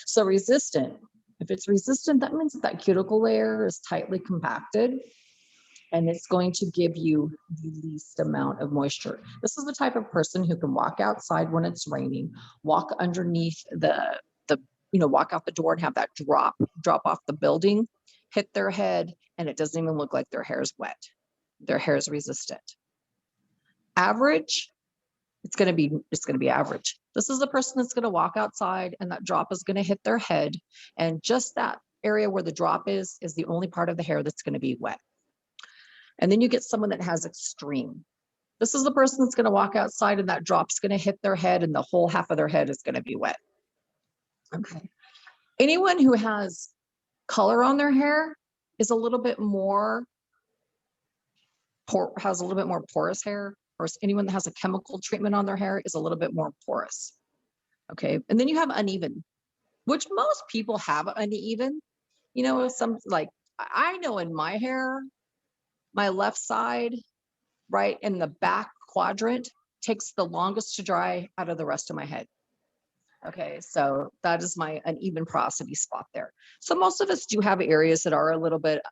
So resistant, if it's resistant, that means that cuticle layer is tightly compacted and it's going to give you the least amount of moisture. This is the type of person who can walk outside when it's raining, walk underneath walk out the door and have that drop off the building, hit their head, and it doesn't even look like their hair is wet. Their hair is resistant. Average, it's going to be average. This is the person that's going to walk outside and that drop is going to hit their head, and just that area where the drop is the only part of the hair that's going to be wet. And then you get someone that has extreme. This is the person that's going to walk outside and that drop's going to hit their head and the whole half of their head is going to be wet. Okay. Anyone who has color on their hair is a little bit more has a little bit more porous hair, or anyone that has a chemical treatment on their hair is a little bit more porous. Okay. And then you have uneven, which most people have uneven. You know, some like I know in my hair, my left side, right in the back quadrant takes the longest to dry out of the rest of my head. Okay, so that is my uneven porosity spot there. So most of us do have areas that are a little bit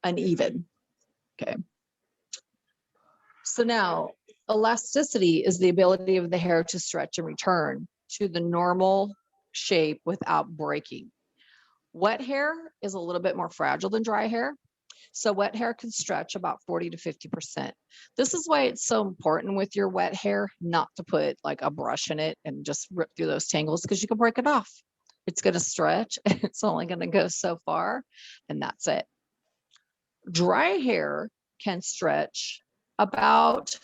uneven. Okay. So now elasticity is the ability of the hair to stretch and return to the normal shape without breaking. Wet hair is a little bit more fragile than dry hair. So wet hair can stretch about 40 to 50%. This is why it's so important with your wet hair not to put like a brush in it and just rip through those tangles, because you can break it off. It's going to stretch and it's only going to go so far, and that's it. Dry hair can stretch about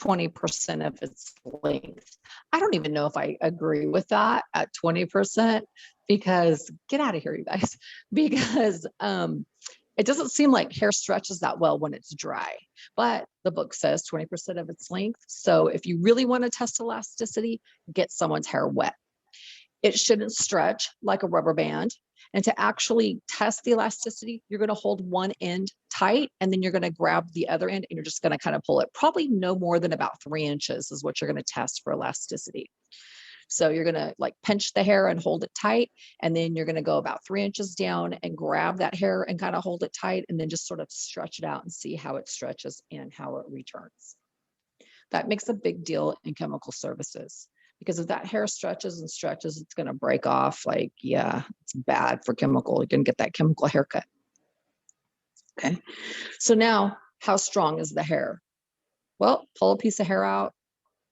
20% of its length. I don't even know if I agree with that at 20%, because get out of here, you guys, because it doesn't seem like hair stretches that well when it's dry, but the book says 20% of its length. So if you really want to test elasticity, get someone's hair wet. It shouldn't stretch like a rubber band. And to actually test the elasticity, you're going to hold one end tight, and then you're going to grab the other end and you're just going to kind of pull it. Probably no more than about 3 inches is what you're going to test for elasticity. So you're going to like pinch the hair and hold it tight. And then you're going to go about 3 inches down and grab that hair and kind of hold it tight, and then just sort of stretch it out and see how it stretches and how it returns. That makes a big deal in chemical services, because if that hair stretches and stretches, it's going to break off. Like, yeah, it's bad for chemical. You can get that chemical haircut. Okay. So now, how strong is the hair? Well, pull a piece of hair out.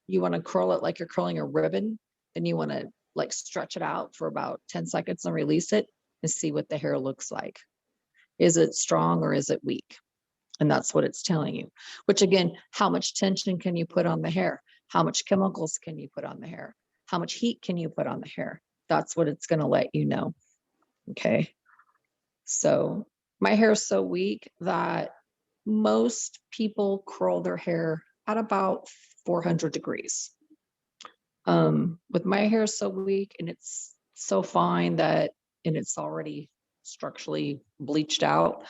You want to curl it like you're curling a ribbon. Then you want to like stretch it out for about 10 seconds and release it and see what the hair looks like. Is it strong or is it weak? And that's what it's telling you, which again, how much tension can you put on the hair? How much chemicals can you put on the hair? How much heat can you put on the hair? That's what it's going to let you know. Okay. So my hair is so weak that most people curl their hair at about 400 degrees. With my hair so weak and it's so fine and it's already structurally bleached out,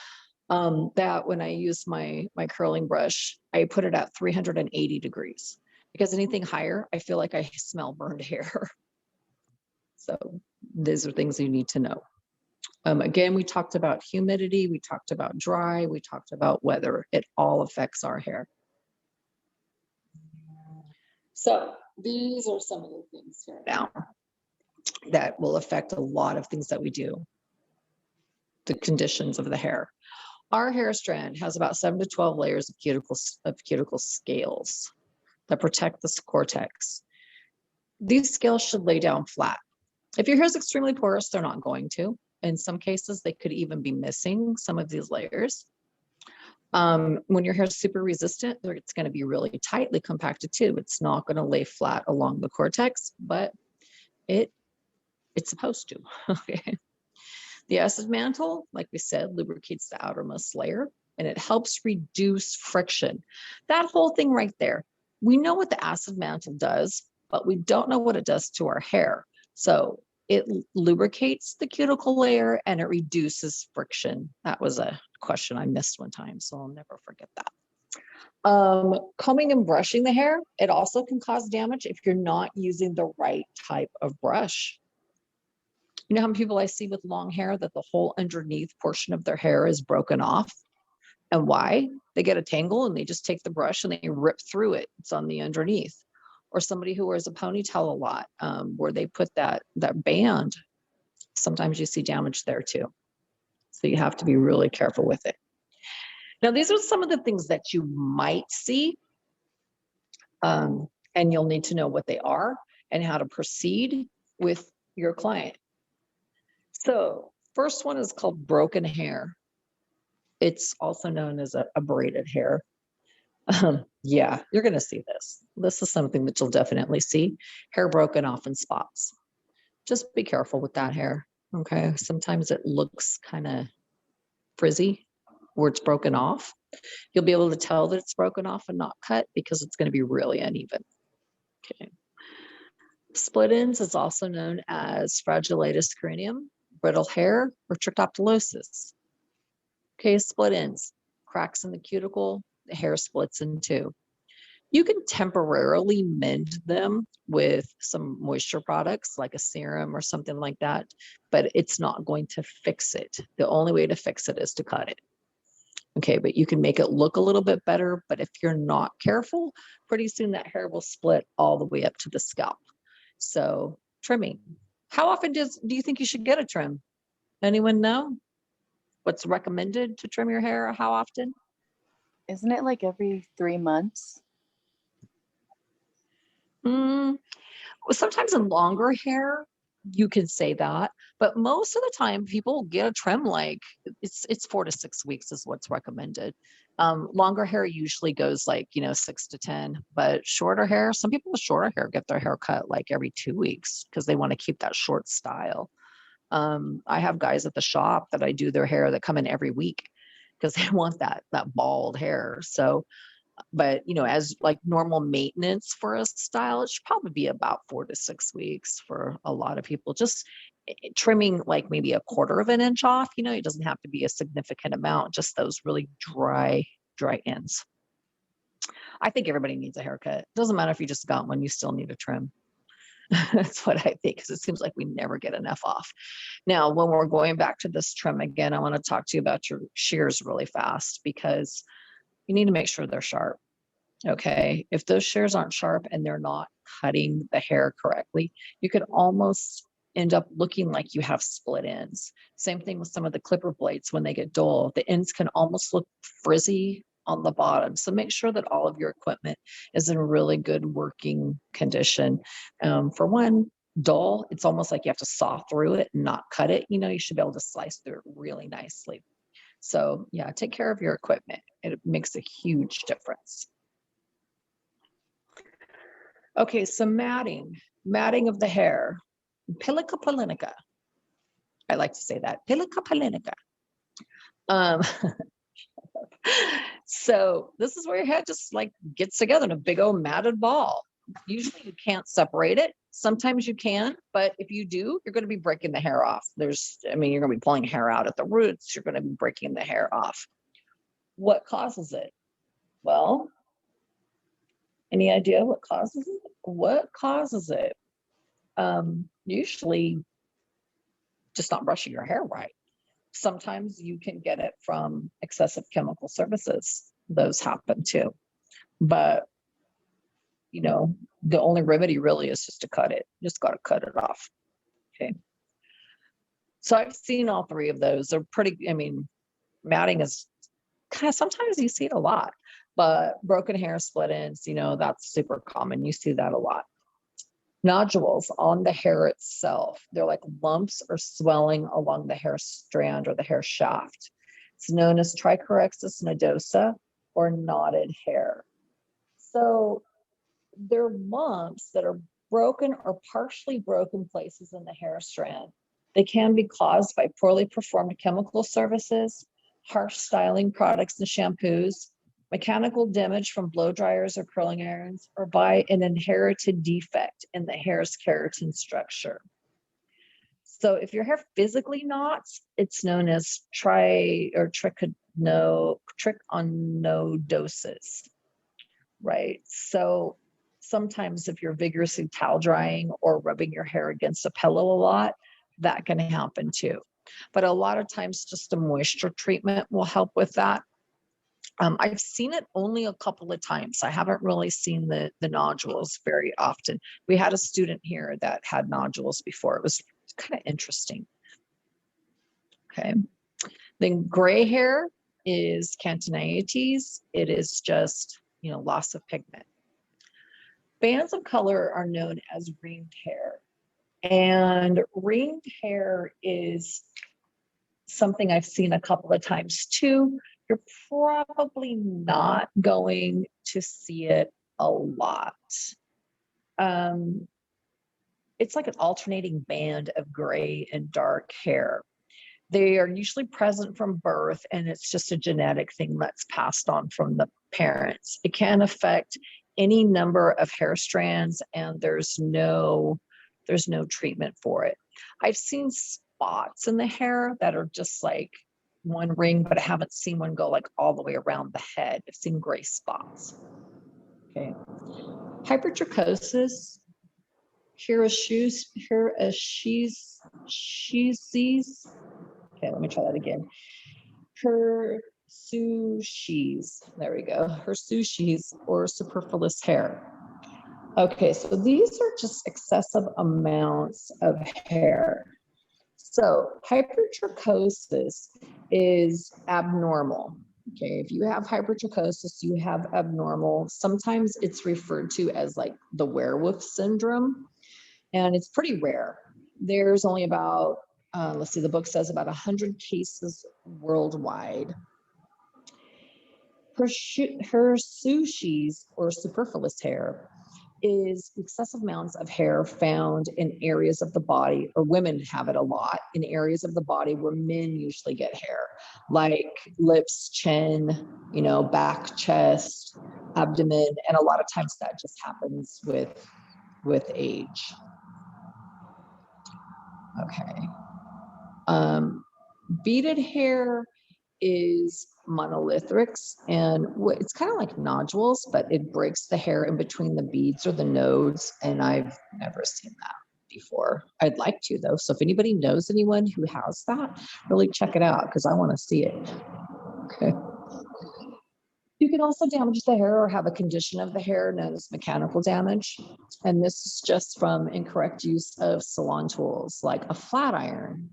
that when I use my curling brush, I put it at 380 degrees, because anything higher, I feel like I smell burned hair. So these are things you need to know. Again, we talked about humidity, we talked about dry, we talked about weather. It all affects our hair. So these are some of the things here now that will affect a lot of things that we do. The conditions of the hair. Our hair strand has about 7 to 12 layers of cuticle scales that protect the cortex. These scales should lay down flat. If your hair is extremely porous, they're not going to. In some cases, they could even be missing some of these layers. When your hair is super resistant, it's going to be really tightly compacted too. It's not going to lay flat along the cortex, but it's supposed to. Okay. The acid mantle, like we said, lubricates the outermost layer, and it helps reduce friction. That whole thing right there. We know what the acid mantle does, but we don't know what it does to our hair. So it lubricates the cuticle layer and it reduces friction. That was a question I missed one time, so I'll never forget that. Combing and brushing the hair, it also can cause damage if you're not using the right type of brush. You know how many people I see with long hair that the whole underneath portion of their hair is broken off? And why? They get a tangle and they just take the brush and they rip through it. It's on the underneath. Or somebody who wears a ponytail a lot, where they put that band, sometimes you see damage there too. So you have to be really careful with it. Now, these are some of the things that you might see, and you'll need to know what they are and how to proceed with your client. So first one is called broken hair. It's also known as a braided hair. Yeah, you're going to see this. This is something that you'll definitely see. Hair broken off in spots. Just be careful with that hair. Okay. Sometimes it looks kind of frizzy where it's broken off. You'll be able to tell that it's broken off and not cut because it's going to be really uneven. Okay. Split ends is also known as fragilatus cranium, brittle hair, or trichoptilosis. Okay, split ends, cracks in the cuticle, the hair splits in two. You can temporarily mend them with some moisture products like a serum or something like that, but it's not going to fix it. The only way to fix it is to cut it. Okay, but you can make it look a little bit better, but if you're not careful, pretty soon that hair will split all the way up to the scalp. So trimming. How often do you think you should get a trim? Anyone know? What's recommended to trim your hair? How often? Isn't it like every 3 months? Well, sometimes in longer hair, you can say that, but most of the time people get a trim like it's 4 to 6 weeks is what's recommended. Longer hair usually goes like, 6 to 10, but shorter hair, some people with shorter hair get their hair cut like every 2 weeks because they want to keep that short style. I have guys at the shop that I do their hair that come in every week because they want that bald hair. So, but as like normal maintenance for a style, it should probably be about 4 to 6 weeks for a lot of people. Just trimming like maybe a 1/4 of an inch off, it doesn't have to be a significant amount, just those really dry ends. I think everybody needs a haircut. It doesn't matter if you just got one, you still need a trim. That's what I think, because it seems like we never get enough off. Now, when we're going back to this trim again, I want to talk to you about your shears really fast because you need to make sure they're sharp. Okay. If those shears aren't sharp and they're not cutting the hair correctly, you could almost end up looking like you have split ends. Same thing with some of the clipper blades when they get dull. The ends can almost look frizzy on the bottom. So make sure that all of your equipment is in really good working condition. For one, dull, it's almost like you have to saw through it and not cut it. You should be able to slice through it really nicely. So yeah, take care of your equipment. It makes a huge difference. Okay, so matting of the hair, pilica polinica. I like to say that, pilica polinica. So this is where your head just like gets together in a big old matted ball. Usually you can't separate it. Sometimes you can, but if you do, you're going to be breaking the hair off. You're going to be pulling hair out at the roots. You're going to be breaking the hair off. What causes it? Well, any idea what causes it? What causes it? Usually just not brushing your hair right. Sometimes you can get it from excessive chemical services. Those happen too. But, the only remedy really is just to cut it. You just got to cut it off. Okay. So I've seen all three of those. They're pretty, matting is kind of, sometimes you see it a lot, but broken hair, split ends, that's super common. You see that a lot. Nodules on the hair itself. They're like lumps or swelling along the hair strand or the hair shaft. It's known as trichorexis nodosa or knotted hair. So they're lumps that are broken or partially broken places in the hair strand. They can be caused by poorly performed chemical services, harsh styling products and shampoos, mechanical damage from blow dryers or curling irons, or by an inherited defect in the hair's keratin structure. So if your hair physically knots, it's known as trichonnodosis, right? So sometimes if you're vigorously towel drying or rubbing your hair against a pillow a lot, that can happen too. But a lot of times just a moisture treatment will help with that. I've seen it only a couple of times. I haven't really seen the nodules very often. We had a student here that had nodules before. It was kind of interesting. Okay. Then gray hair is cantonitis. It is just, loss of pigment. Bands of color are known as ringed hair. And ringed hair is something I've seen a couple of times too. You're probably not going to see it a lot. It's like an alternating band of gray and dark hair. They are usually present from birth, and it's just a genetic thing that's passed on from the parents. It can affect any number of hair strands, and there's no treatment for it. I've seen spots in the hair that are just like one ring, but I haven't seen one go like all the way around the head. I've seen gray spots. Okay. Hypertrichosis, Hiroshis. Okay, let me try that again. Hirsushis. There we go. Hirsushis or superfluous hair. Okay, so these are just excessive amounts of hair. So hypertrichosis is abnormal. Okay, if you have hypertrichosis, you have abnormal. Sometimes it's referred to as like the werewolf syndrome, and it's pretty rare. There's only about, let's see, the book says about 100 cases worldwide. Hirsushis or superfluous hair is excessive amounts of hair found in areas of the body, or women have it a lot, in areas of the body where men usually get hair, like lips, chin, back, chest, abdomen, and a lot of times that just happens with age. Okay. Beaded hair is monolithics, and it's kind of like nodules, but it breaks the hair in between the beads or the nodes, and I've never seen that before. I'd like to though, so if anybody knows anyone who has that, really check it out because I want to see it. Okay. You can also damage the hair or have a condition of the hair known as mechanical damage, and this is just from incorrect use of salon tools like a flat iron.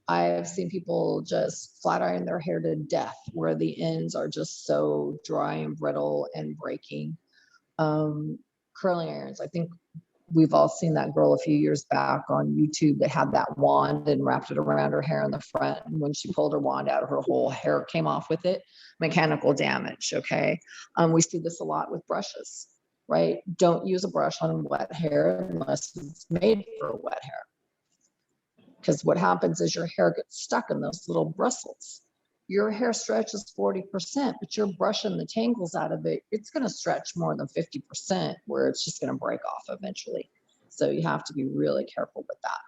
I've seen people just flat iron their hair to death where the ends are just so dry and brittle and breaking. Curling irons. I think we've all seen that girl a few years back on YouTube that had that wand and wrapped it around her hair in the front. And when she pulled her wand out, her whole hair came off with it. Mechanical damage, okay? We see this a lot with brushes, right? Don't use a brush on wet hair unless it's made for wet hair. Because what happens is your hair gets stuck in those little bristles. Your hair stretches 40%, but you're brushing the tangles out of it. It's going to stretch more than 50%, where it's just going to break off eventually. So you have to be really careful with that.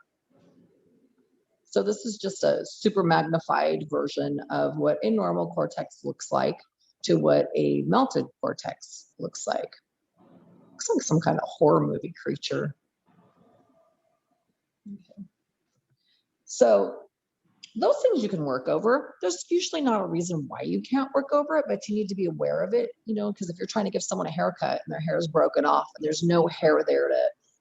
So this is just a super magnified version of what a normal cortex looks like to what a melted cortex looks like. Looks like some kind of horror movie creature. Okay. So those things you can work over. There's usually not a reason why you can't work over it, but you need to be aware of it, because if you're trying to give someone a haircut and their hair is broken off and there's no hair there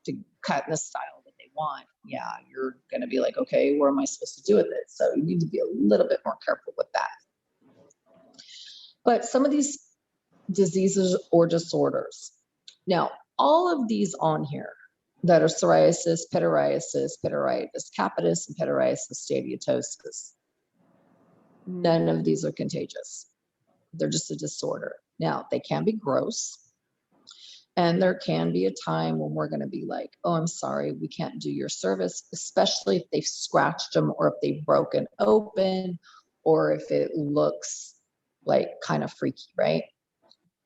to cut in the style that they want, yeah, you're going to be like, okay, what am I supposed to do with it? So you need to be a little bit more careful with that. But some of these diseases or disorders, now all of these on here that are psoriasis, pityriasis, Pityriasis capitis, and Pityriasis stadiatosis. None of these are contagious. They're just a disorder. Now, they can be gross, and there can be a time when we're going to be like, oh, I'm sorry, we can't do your service, especially if they've scratched them or if they've broken open or if it looks like kind of freaky, right?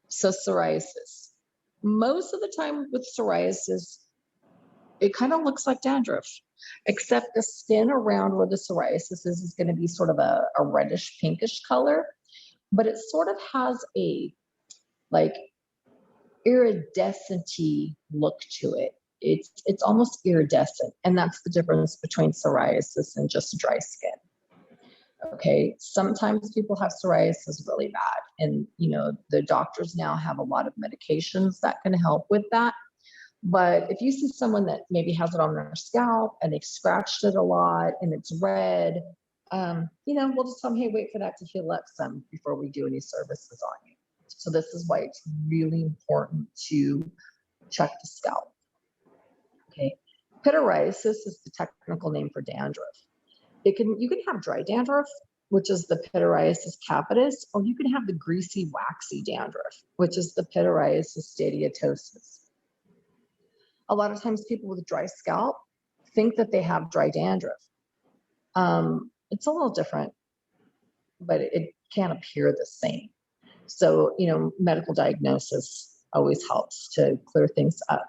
So psoriasis. Most of the time with psoriasis, it kind of looks like dandruff, except the skin around where the psoriasis is going to be sort of a reddish pinkish color, but it sort of has a like iridescent-y look to it. It's almost iridescent, and that's the difference between psoriasis and just dry skin. Okay, sometimes people have psoriasis really bad, and you know the doctors now have a lot of medications that can help with that. But if you see someone that maybe has it on their scalp and they've scratched it a lot and it's red, you know, we'll just tell them, hey, wait for that to heal up some before we do any services on you. So this is why it's really important to check the scalp. Okay, pityriasis is the technical name for dandruff. You can have dry dandruff, which is the Pityriasis capitis, or you can have the greasy, waxy dandruff, which is the Pityriasis stadiatosis. A lot of times people with dry scalp think that they have dry dandruff. It's a little different, but it can't appear the same. So, you know, medical diagnosis always helps to clear things up.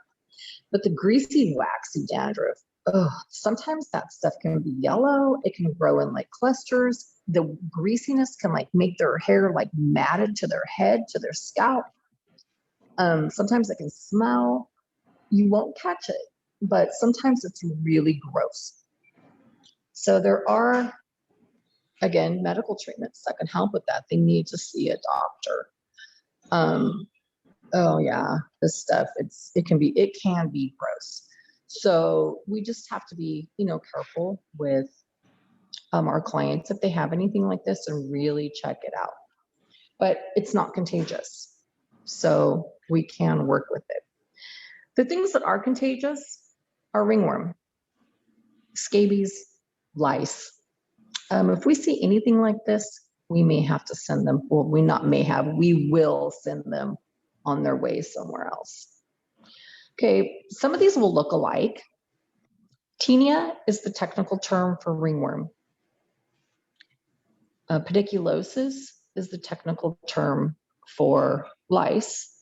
But the greasy, waxy dandruff, sometimes that stuff can be yellow. It can grow in like clusters. The greasiness can like make their hair like matted to their head, to their scalp. Sometimes it can smell. You won't catch it, but sometimes it's really gross. So there are, again, medical treatments that can help with that. They need to see a doctor. Oh yeah, this stuff, it can be gross. So we just have to be, you know, careful with our clients if they have anything like this and really check it out. But it's not contagious, so we can work with it. The things that are contagious are ringworm, scabies, lice. If we see anything like this, we may have to send them, well, we will send them on their way somewhere else. Okay, some of these will look alike. Tinea is the technical term for ringworm. Pediculosis is the technical term for lice,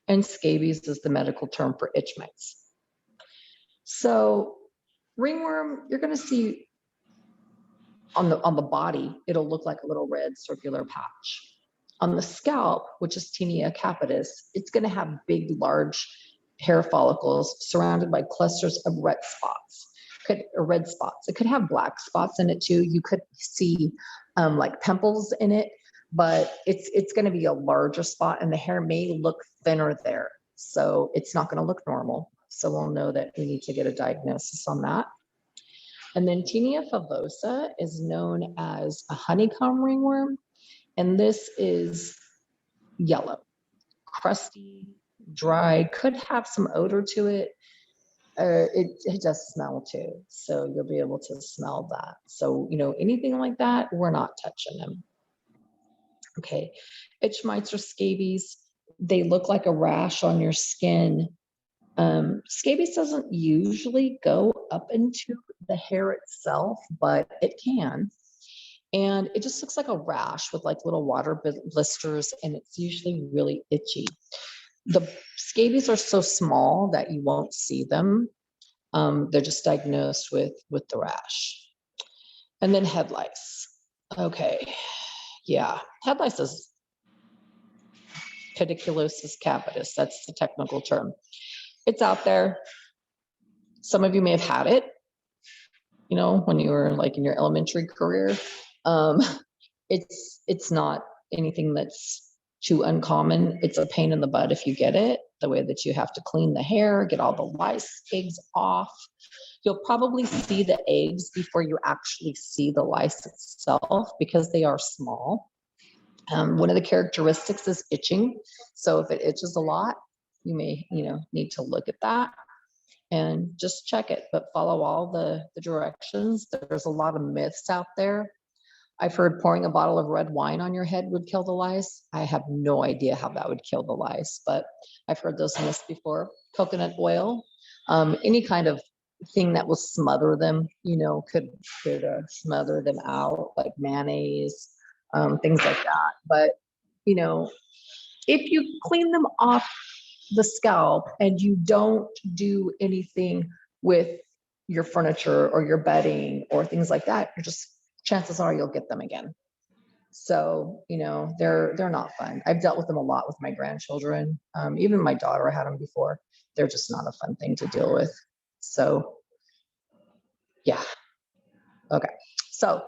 and scabies is the medical term for itch mites. So ringworm, you're going to see on the body, it'll look like a little red circular patch. On the scalp, which is Tinea capitis, it's going to have big, large hair follicles surrounded by clusters of red spots. It could have black spots in it too. You could see like pimples in it, but it's going to be a larger spot, and the hair may look thinner there. So it's not going to look normal. So we'll know that we need to get a diagnosis on that. And then Tinea favosa is known as a honeycomb ringworm. And this is yellow, crusty, dry, could have some odor to it. It does smell too. So you'll be able to smell that. So, you know, anything like that, we're not touching them. Okay, itch mites or scabies, they look like a rash on your skin. Scabies doesn't usually go up into the hair itself, but it can. And it just looks like a rash with like little water blisters, and it's usually really itchy. The scabies are so small that you won't see them. They're just diagnosed with the rash. And then head lice. Okay, yeah, head lice is Cadiculosis capitis. That's the technical term. It's out there. Some of you may have had it, you know, when you were like in your elementary career. It's not anything that's too uncommon. It's a pain in the butt if you get it, the way that you have to clean the hair, get all the lice eggs off. You'll probably see the eggs before you actually see the lice itself because they are small. One of the characteristics is itching. So if it itches a lot, you may, you know, need to look at that and just check it, but follow all the directions. There's a lot of myths out there. I've heard pouring a bottle of red wine on your head would kill the lice. I have no idea how that would kill the lice, but I've heard those myths before. Coconut oil, any kind of thing that will smother them, you know, could smother them out, like mayonnaise, things like that. But, you know, if you clean them off the scalp and you don't do anything with your furniture or your bedding or things like that, you're just, chances are you'll get them again. So, you know, they're not fun. I've dealt with them a lot with my grandchildren. Even my daughter had them before. They're just not a fun thing to deal with. So, yeah. Okay. So,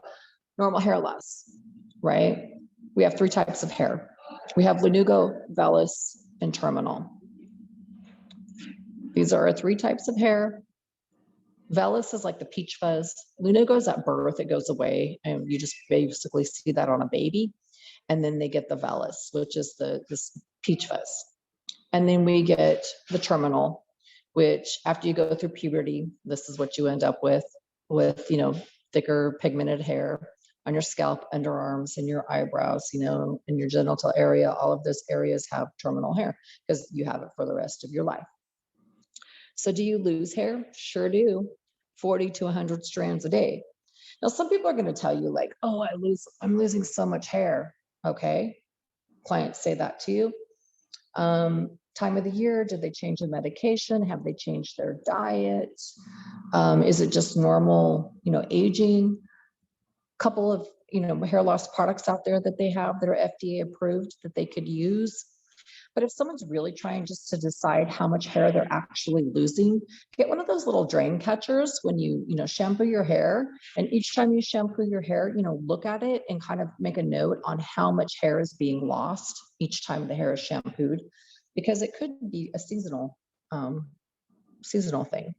normal hair loss, right? We have 3 types of hair. We have lanugo, vellus, and terminal. These are our 3 types of hair. Vellus is like the peach fuzz. Lanugo is at birth, it goes away, and you just basically see that on a baby. And then they get the vellus, which is this peach fuzz. And then we get the terminal, which after you go through puberty, this is what you end up with, you know, thicker pigmented hair on your scalp, underarms, and your eyebrows, you know, in your genital area. All of those areas have terminal hair because you have it for the rest of your life. So do you lose hair? Sure do. 40 to 100 strands a day. Now, some people are going to tell you like, oh, I'm losing so much hair. Okay. Clients say that to you. Time of the year, did they change the medication? Have they changed their diet? Is it just normal, you know, aging? Couple of, you know, hair loss products out there that they have that are FDA approved that they could use. But if someone's really trying just to decide how much hair they're actually losing, get one of those little drain catchers when you shampoo your hair. And each time you shampoo your hair, you know, look at it and kind of make a note on how much hair is being lost each time the hair is shampooed, because it could be a seasonal thing,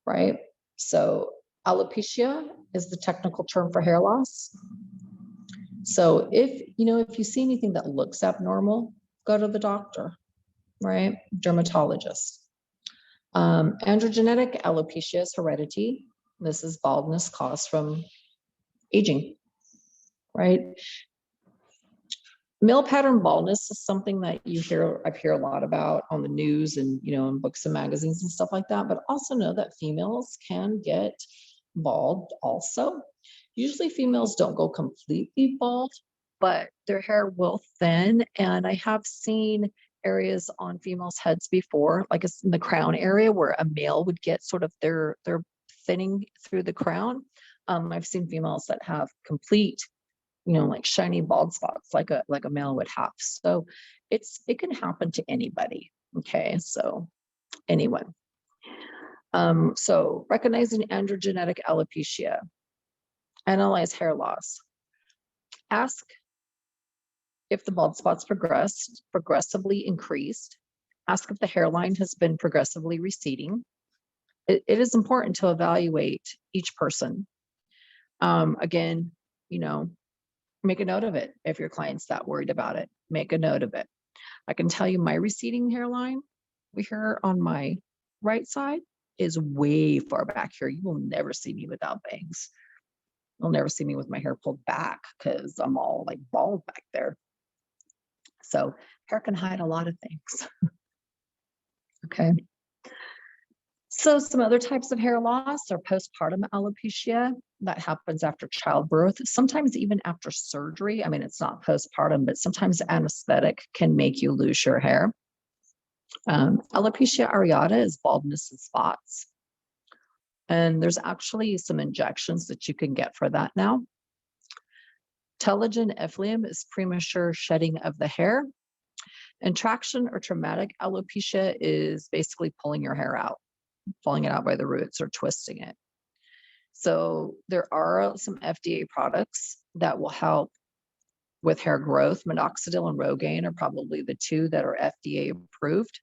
right? So alopecia is the technical term for hair loss. So if you see anything that looks abnormal, go to the doctor, right? Dermatologist. Androgenetic alopecia is heredity. This is baldness caused from aging, right? Male pattern baldness is something that I hear a lot about on the news and, you know, in books and magazines and stuff like that, but also know that females can get bald also. Usually females don't go completely bald, but their hair will thin. And I have seen areas on females' heads before, like it's in the crown area where a male would get sort of their thinning through the crown. I've seen females that have complete, you know, like shiny bald spots like a male would have. So it can happen to anybody. Okay, so anyone. So recognizing androgenetic alopecia, analyze hair loss. Ask if the bald spots progressively increased. Ask if the hairline has been progressively receding. It is important to evaluate each person. Again, you know, make a note of it. If your client's that worried about it, make a note of it. I can tell you my receding hairline here on my right side is way far back here. You will never see me without bangs. You'll never see me with my hair pulled back because I'm all like bald back there. So hair can hide a lot of things. Okay. So some other types of hair loss are postpartum alopecia that happens after childbirth, sometimes even after surgery. I mean, it's not postpartum, but sometimes anesthetic can make you lose your hair. Alopecia areata is baldness and spots. And there's actually some injections that you can get for that now. Telogen effluvium is premature shedding of the hair. And traction or traumatic alopecia is basically pulling your hair out, pulling it out by the roots or twisting it. So there are some FDA products that will help with hair growth. Minoxidil and Rogaine are probably the 2 that are FDA approved.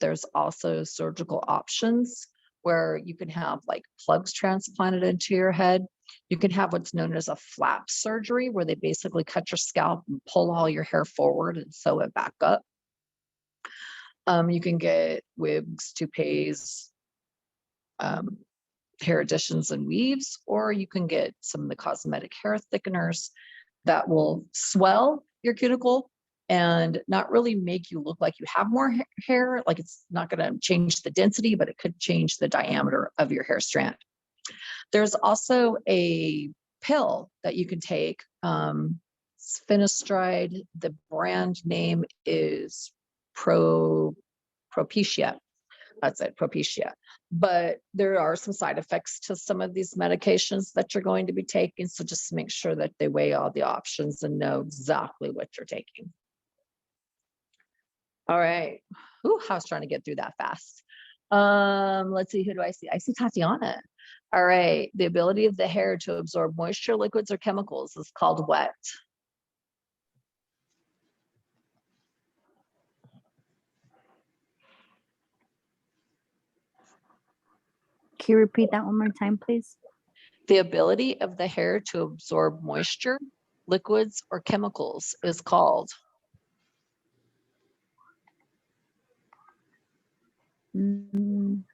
There's also surgical options where you can have like plugs transplanted into your head. You can have what's known as a flap surgery, where they basically cut your scalp and pull all your hair forward and sew it back up. You can get wigs, toupees, hair additions and weaves, or you can get some of the cosmetic hair thickeners that will swell your cuticle and not really make you look like you have more hair. Like it's not going to change the density, but it could change the diameter of your hair strand. There's also a pill that you can take, finasteride. The brand name is Propecia. That's it, Propecia. But there are some side effects to some of these medications that you're going to be taking. So just make sure that they weigh all the options and know exactly what you're taking. All right. Ooh, I was trying to get through that fast. Let's see, who do I see? I see Tatiana. All right. The ability of the hair to absorb moisture, liquids, or chemicals is called what? Can you repeat that one more time, please? The ability of the hair to absorb moisture, liquids, or chemicals is called? I'm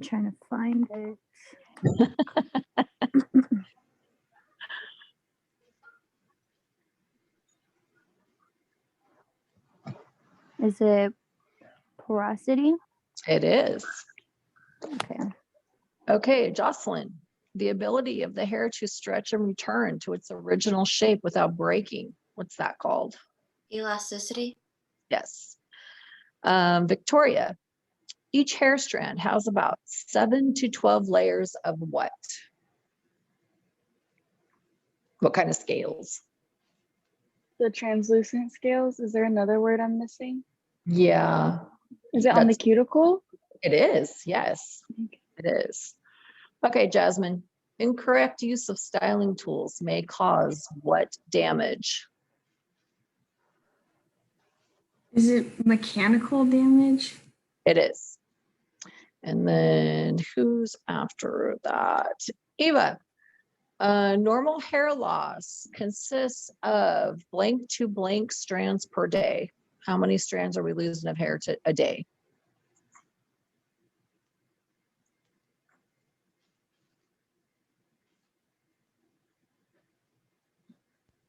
trying to find it. Is it porosity? It is. Okay. Okay, Jocelyn. The ability of the hair to stretch and return to its original shape without breaking. What's that called? Elasticity. Yes. Victoria. Each hair strand has about 7 to 12 layers of what? What kind of scales? The translucent scales. Is there another word I'm missing? Yeah. Is it on the cuticle? It is, yes. It is. Okay, Jasmine. Incorrect use of styling tools may cause what damage? Is it mechanical damage? It is. And then who's after that? Eva. Normal hair loss consists of blank to blank strands per day. How many strands are we losing of hair a day?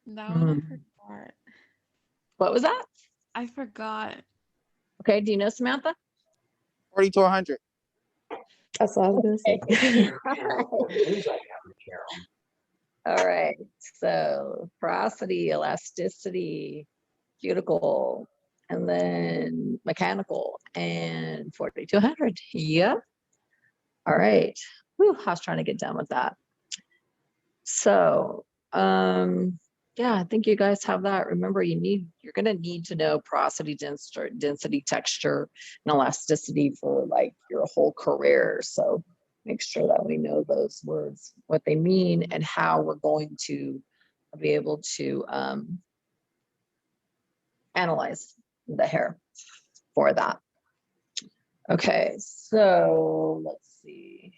That one I forgot. What was that? I forgot. Okay, do you know, Samantha? 40 to 100. That's what I was gonna say. All right, so porosity, elasticity, cuticle, and then mechanical, and 40 to 100. Yep. All right. Whew, I was trying to get done with that. So, yeah, I think you guys have that. Remember, you're going to need to know porosity, density, texture, and elasticity for like your whole career. So make sure that we know those words, what they mean, and how we're going to be able to analyze the hair for that. Okay, so let's see.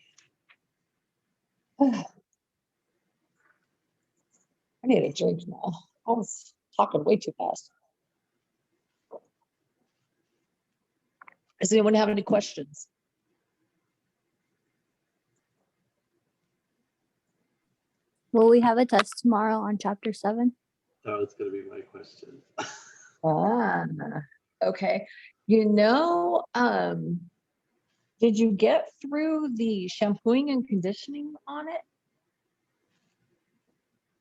I need a drink now. I was talking way too fast. Does anyone have any questions? Will we have a test tomorrow on chapter 7? That was going to be my question. Okay. You know, did you get through the shampooing and conditioning on it?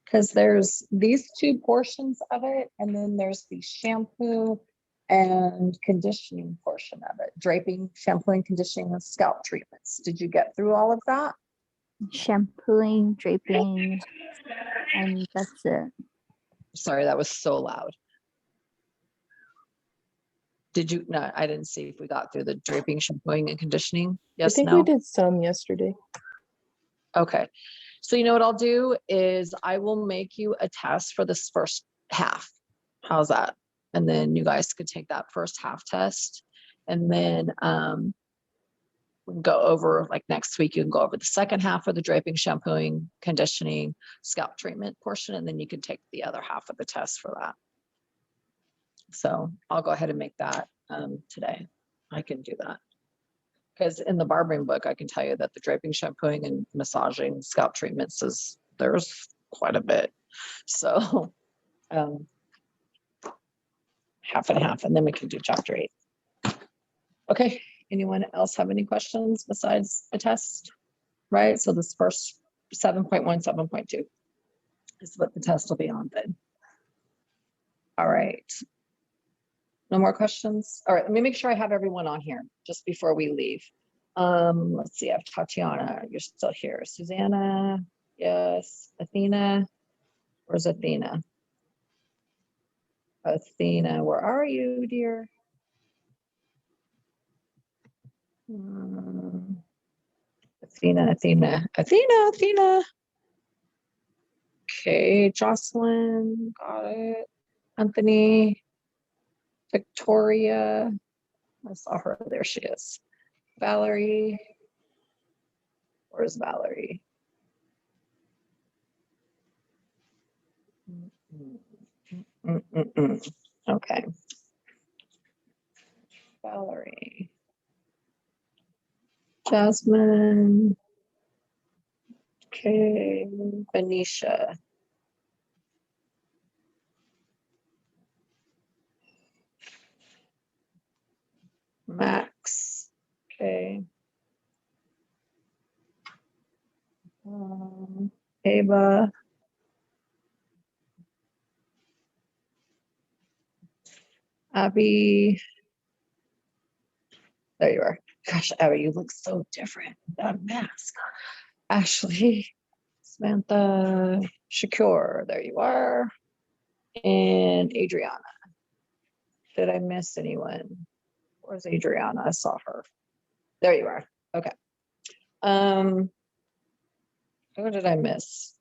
Because there's these two portions of it, and then there's the shampoo and conditioning portion of it. Draping, shampooing, conditioning, and scalp treatments. Did you get through all of that? Shampooing, draping, and that's it. Sorry, that was so loud. Did you? No, I didn't see if we got through the draping, shampooing, and conditioning. Yes, I think no? we did some yesterday. Okay. So you know what I'll do is I will make you a test for this first half. How's that? And then you guys could take that first half test. And then we can go over, like next week, you can go over the second half of the draping, shampooing, conditioning, scalp treatment portion, and then you can take the other half of the test for that. So I'll go ahead and make that today. I can do that. Because in the barbering book, I can tell you that the draping, shampooing, and massaging scalp treatments there's quite a bit. So half and half, and then we can do chapter 8. Okay, anyone else have any questions besides the test? Right, so this first 7.1, 7.2 is what the test will be on then. All right. No more questions? All right, let me make sure I have everyone on here just before we leave. Let's see, I have Tatiana, you're still here. Susanna, yes. Athena, where's Athena? Athena, where are you, dear? Athena. Okay, Jocelyn, got it. Anthony, Victoria, I saw her, there she is. Valerie, where's Valerie? Okay. Valerie. Jasmine. Okay, Venetia. Max. Okay. Ava. Abby. There you are. Gosh, Abby, you look so different without a mask. Ashley, Samantha, Shakur, there you are. And Adriana. Did I miss anyone? Where's Adriana? I saw her. There you are. Okay. Who did I miss?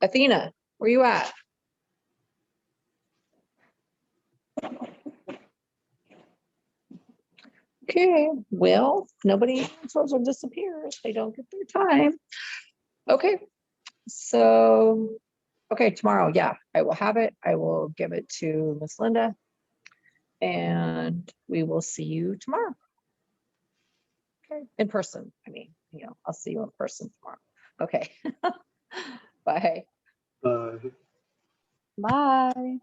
Athena, where you at? Okay, well, nobody answers or disappears. They don't get their time. Okay, so, okay, tomorrow, yeah, I will have it. I will give it to Miss Linda. And we will see you tomorrow. Okay, in person. I mean, you know, I'll see you in person tomorrow. Okay. Bye. Bye. Bye.